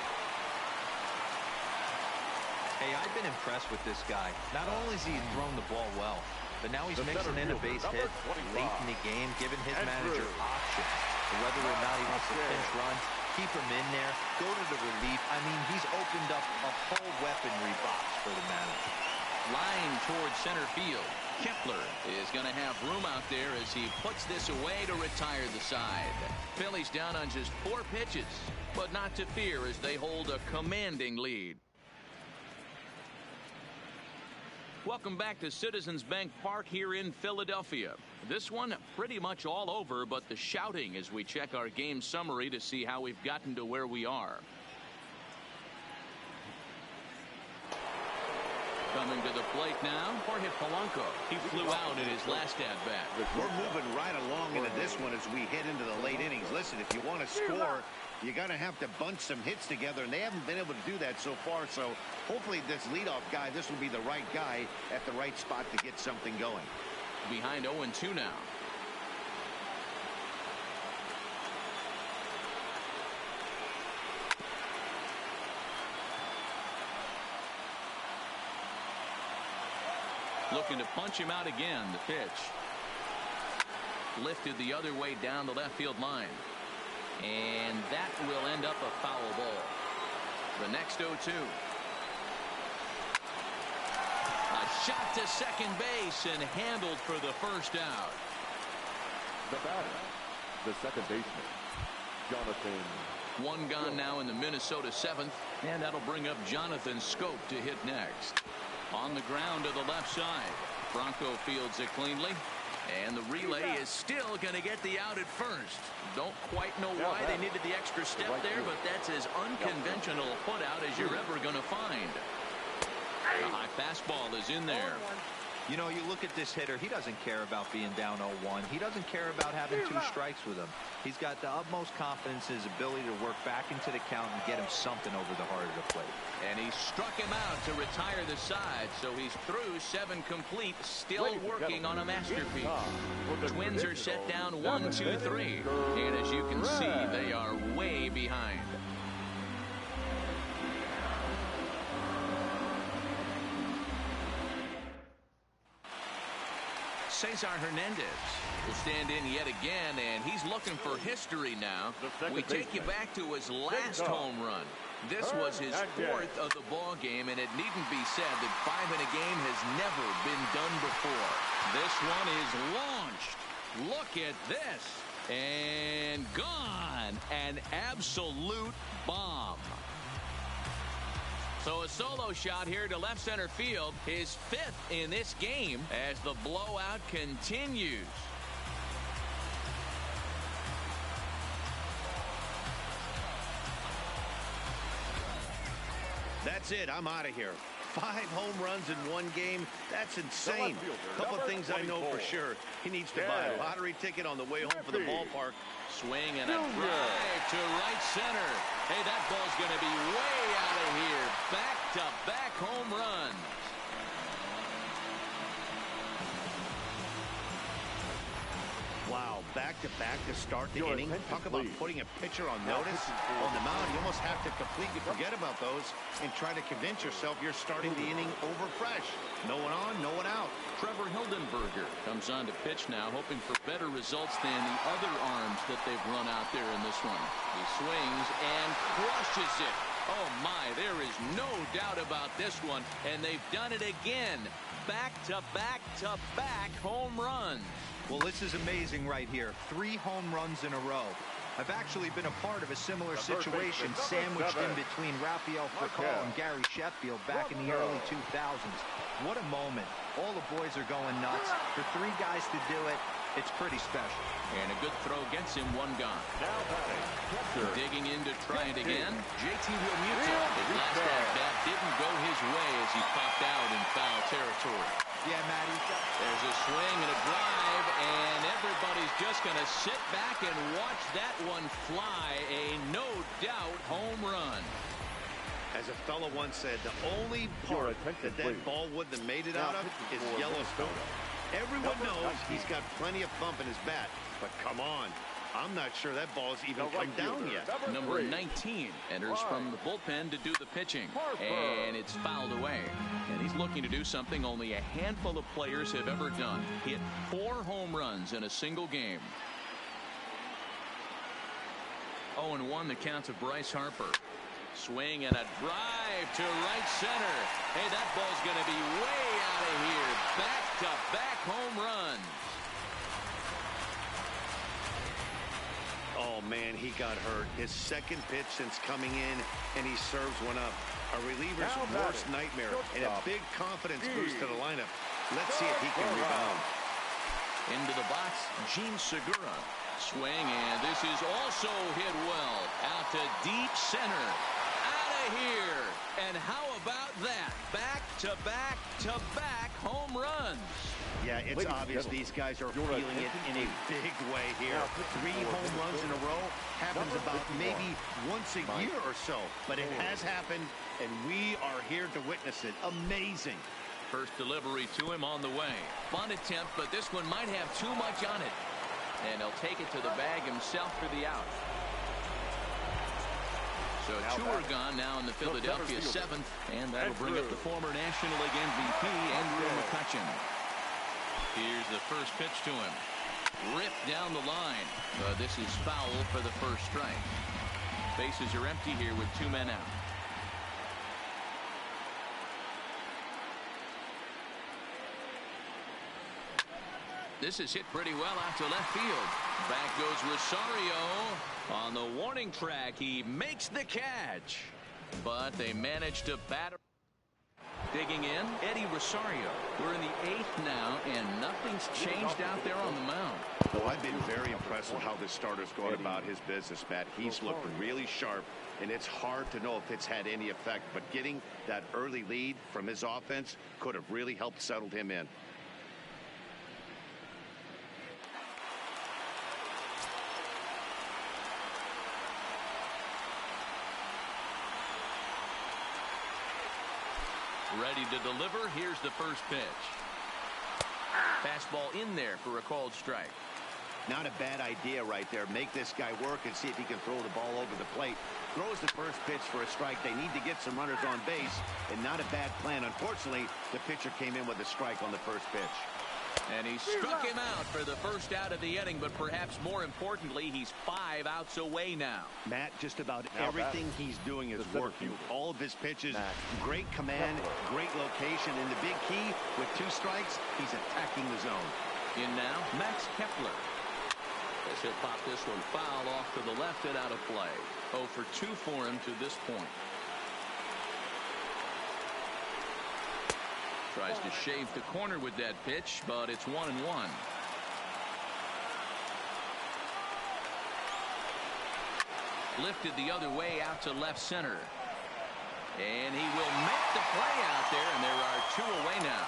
Hey, I've been impressed with this guy. Not only has he thrown the ball well, but now he's mixing in a base hit late in the game, giving his manager options. Whether or not he wants to pinch run, keep him in there, go to the relief. I mean, he's opened up a whole weaponry box for the manager. Line towards center field. Kepler is going to have room out there as he puts this away to retire the side. Phillies down on just 4 pitches, but not to fear as they hold a commanding lead. Welcome back to Citizens Bank Park here in Philadelphia. This one pretty much all over, but the shouting as we check our game summary to see how we've gotten to where we are. Coming to the plate now, Jorge Polanco. He flew out in his last at-bat. We're moving right along into this one as we head into the late innings. Listen, if you want to score, you got to have to bunch some hits together, and they haven't been able to do that so far. So hopefully this leadoff guy, this will be the right guy at the right spot to get something going. Behind 0-2 now. Looking to punch him out again. The pitch lifted the other way down the left field line, and that will end up a foul ball. The next 0-2. A shot to second base and handled for the first out. The batter, the second baseman, Jonathan. One gone now in the Minnesota 7th, and that'll bring up Jonathan Schoop to hit next. On the ground to the left side. Bronco fields it cleanly. And the relay is still going to get the out at first. Don't quite know why they needed the extra step there, but that's as unconventional a put out as you're ever going to find. The high fastball is in there. You know, you look at this hitter, he doesn't care about being down 0-1. He doesn't care about having 2 strikes with him. He's got the utmost confidence in his ability to work back into the count and get him something over the heart of the plate. And he struck him out to retire the side, so he's through 7 complete, still working on a masterpiece. Twins are set down 1-2-3, and as you can see, they are way behind. Cesar Hernandez will stand in yet again, and he's looking for history now. We take you back to his last home run. This was his fourth of the ball game, and it needn't be said that 5 in a game has never been done before. This one is launched. Look at this. And gone. An absolute bomb. So a solo shot here to left center field, his 5th in this game as the blowout continues. That's it. I'm out of here. 5 home runs in one game. That's insane. A couple of things I know for sure. He needs to buy a lottery ticket on the way home for the ballpark. Swing and a drive to right center. Hey, that ball's going to be way out of here. Back-to-back home runs. Wow, back-to-back to start the inning. Talk about putting a pitcher on notice. On the mound, you almost have to completely forget about those and try to convince yourself you're starting the inning over fresh. No one on, no one out. Trevor Hildenberger comes on to pitch now, hoping for better results than the other arms that they've run out there in this one. He swings and crushes it. Oh, my, there is no doubt about this one, and they've done it again. Back-to-back-to-back home runs. Well, this is amazing right here. 3 home runs in a row. I've actually been a part of a similar situation sandwiched in between Rafael Furcal and Gary Sheffield back in the early 2000s. What a moment. All the boys are going nuts. For 3 guys to do it, it's pretty special. And a good throw gets him, 1 gone. Digging in to try it again. JT Realmuto. His last at-bat didn't go his way as he popped out in foul territory. Yeah, Matty. There's a swing and a drive, and everybody's just going to sit back and watch that one fly. A no-doubt home run. As a fellow once said, the only part that ball wouldn't have made it out of is Yellowstone. Everyone knows he's got plenty of bump in his bat, but come on. I'm not sure that ball's even come down yet. Number 19 enters from the bullpen to do the pitching, and it's fouled away. And he's looking to do something only a handful of players have ever done. Hit 4 home runs in a single game. 0-1 the count to Bryce Harper. Swing and a drive to right center. Hey, that ball's going to be way out of here. Back-to-back home runs. Oh, man, he got hurt. His 2nd pitch since coming in, and he serves one up. A reliever's worst nightmare and a big confidence boost to the lineup. Let's see if he can rebound. Into the box, Gene Segura. Swing, and this is also hit well. Out to deep center. Out of here. And how about that? Back-to-back-to-back home runs. Yeah, it's obvious these guys are feeling it in a big way here. 3 home runs in a row happens about maybe once a year or so. But it has happened, and we are here to witness it. Amazing. First delivery to him on the way. Bunt attempt, but this one might have too much on it. And he'll take it to the bag himself for the out. So 2 are gone now in the Philadelphia 7th, and that'll bring up the former National League MVP, Andrew McCutchen. Here's the first pitch to him. Ripped down the line. This is foul for the first strike. Bases are empty here with 2 men out. This is hit pretty well out to left field. Back goes Rosario. On the warning track, he makes the catch. But they manage to batter. Digging in, Eddie Rosario. We're in the 8th now, and nothing's changed out there on the mound. Well, I've been very impressed with how this starter's going about his business, Matt. He's looked really sharp, and it's hard to know if it's had any effect. But getting that early lead from his offense could have really helped settle him in. Ready to deliver. Here's the first pitch. Fastball in there for a called strike. Not a bad idea right there. Make this guy work and see if he can throw the ball over the plate. Throws the first pitch for a strike. They need to get some runners on base, and not a bad plan. Unfortunately, the pitcher came in with a strike on the first pitch. And he struck him out for the first out of the inning, but perhaps more importantly, he's 5 outs away now. Matt, just about everything he's doing is working. All of his pitches, great command, great location, and the big key, with 2 strikes, he's attacking the zone. In now, Max Kepler. As he'll pop this one foul off to the left and out of play. 0 for 2 for him to this point. Tries to shave the corner with that pitch, but it's 1-1. Lifted the other way out to left center. And he will make the play out there, and there are 2 away now.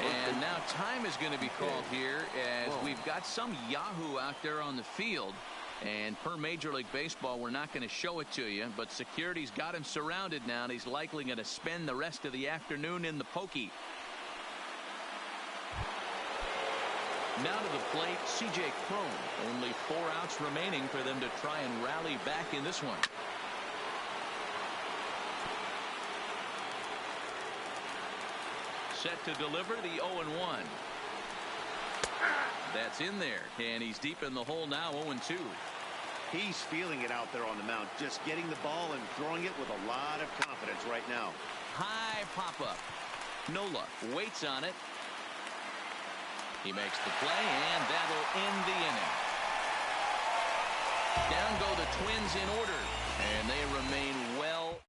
And now time is going to be called here as we've got some Yahoo out there on the field. And per Major League Baseball, we're not going to show it to you, but security's got him surrounded now, and he's likely going to spend the rest of the afternoon in the pokey. Now to the plate, C.J. Cron. Only 4 outs remaining for them to try and rally back in this one. Set to deliver the 0-1. That's in there, and he's deep in the hole now, 0-2. He's feeling it out there on the mound, just getting the ball and throwing it with a lot of confidence right now. High pop-up. Nola waits on it. He makes the play, and that'll end the inning. Down go the Twins in order, and they remain well.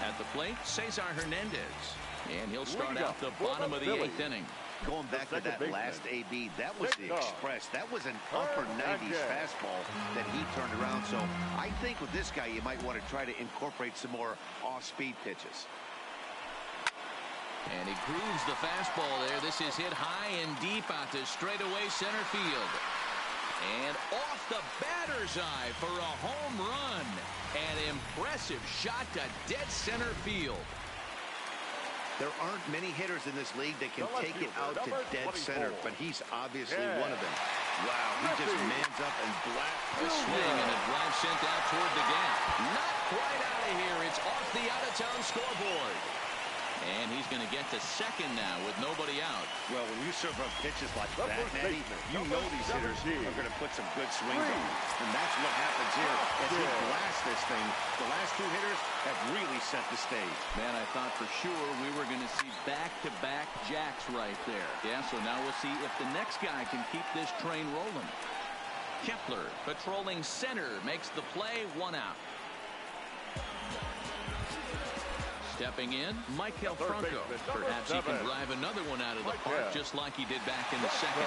At the plate, Cesar Hernandez, and he'll start out the bottom of the 8th inning. Going back to that last AB, that was the express. That was an upper 90s fastball that he turned around. So I think with this guy, you might want to try to incorporate some more off-speed pitches. And he grooves the fastball there. This is hit high and deep out to straightaway center field. And off the batter's eye for a home run. An impressive shot to dead center field. There aren't many hitters in this league that can take it out to dead center, but he's obviously one of them. Wow, he just mans up and blasts a swing and a drive sent out toward the gap. Not quite out of here. It's off the out-of-town scoreboard. And he's going to get to second now with nobody out. Well, when you serve up pitches like that, Matty, you know these hitters are going to put some good swings on them. And that's what happens here. As he blasts this thing, the last 2 hitters have really set the stage. Man, I thought for sure we were going to see back-to-back jacks right there. Yeah, so now we'll see if the next guy can keep this train rolling. Kepler, patrolling center, makes the play, 1 out. Stepping in, Michael Franco. Perhaps he can drive another one out of the park just like he did back in the second.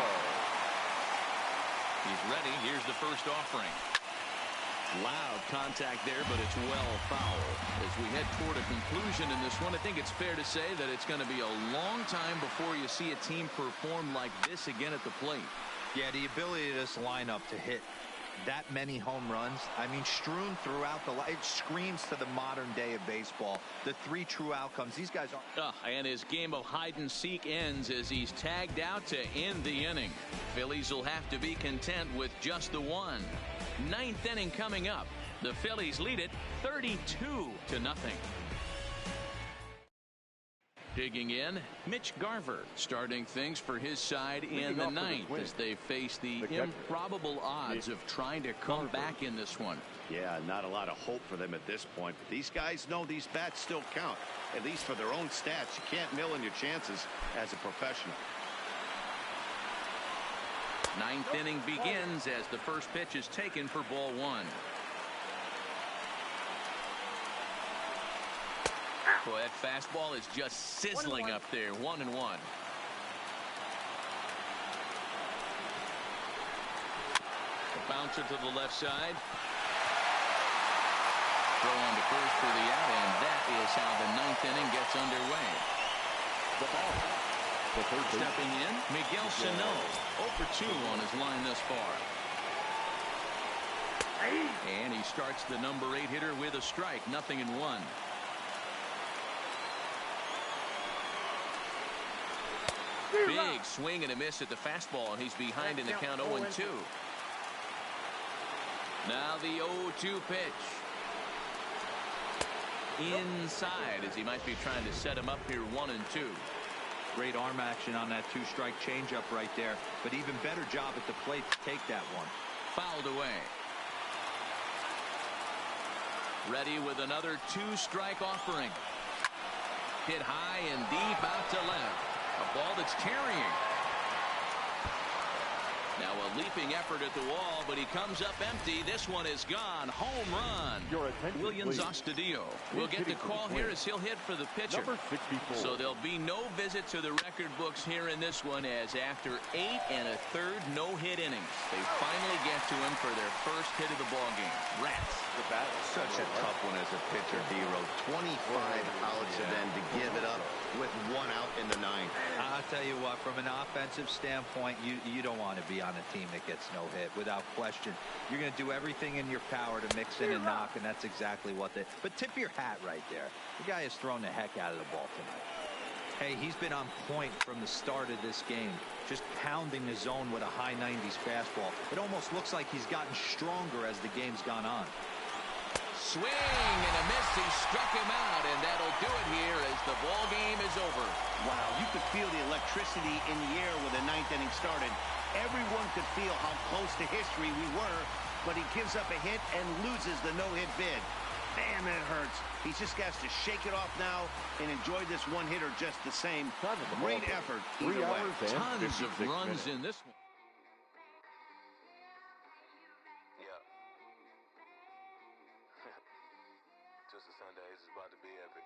He's ready. Here's the first offering. Loud contact there, but it's well foul. As we head toward a conclusion in this one, I think it's fair to say that it's going to be a long time before you see a team perform like this again at the plate. Yeah, the ability of this lineup to hit that many home runs, I mean, strewn throughout it screams to the modern day of baseball. The 3 true outcomes. These guys are. And his game of hide and seek ends as he's tagged out to end the inning. Phillies will have to be content with just the 1. 9th inning coming up. The Phillies lead it 32-0. Digging in, Mitch Garver starting things for his side in the 9th as they face the improbable odds of trying to come back in this one. Yeah, not a lot of hope for them at this point. But these guys know these bats still count, at least for their own stats. You can't mill in your chances as a professional. 9th inning begins as the first pitch is taken for ball 1. Boy, that fastball is just sizzling up there. 1-1. A bouncer to the left side. Throw on to first for the out, and that is how the 9th inning gets underway. Stepping in, Miguel Sano. 0 for 2 on his line thus far. And he starts the number 8 hitter with a strike. 0-1. Big swing and a miss at the fastball, and he's behind in the count 0-2. Now the 0-2 pitch. inside as he might be trying to set him up here 1-2. Great arm action on that two-strike changeup right there, but even better job at the plate to take that one. Fouled away. Ready with another two-strike offering. Hit high and deep out to left. A ball that's carrying. Now a leaping effort at the wall, but he comes up empty. This one is gone. Home run. Williams Astudillo will get the call here as he'll hit for the pitcher. So there'll be no visit to the record books here in this one, as after 8 1/3 no-hit innings, they finally get to him for their first hit of the ballgame. Rats. Such a tough one as a pitcher, Hero. 25 outs and then to give it up with 1 out in the 9th. I'll tell you what, from an offensive standpoint, you don't want to be on a team that gets no hit, without question. You're going to do everything in your power to mix in and knock, and that's exactly what they... But tip your hat right there. The guy has thrown the heck out of the ball tonight. Hey, he's been on point from the start of this game, just pounding the zone with a high 90s fastball. It almost looks like he's gotten stronger as the game's gone on. Swing and a miss. He struck him out, and that'll do it here as the ball game is over. Wow, you could feel the electricity in the air when the 9th inning started. Everyone could feel how close to history we were, but he gives up a hit and loses the no-hit bid. Man, that hurts. He just has to shake it off now and enjoy this one-hitter just the same. Great effort either way. Tons of runs in this one. Twisted Sundays is about to be epic.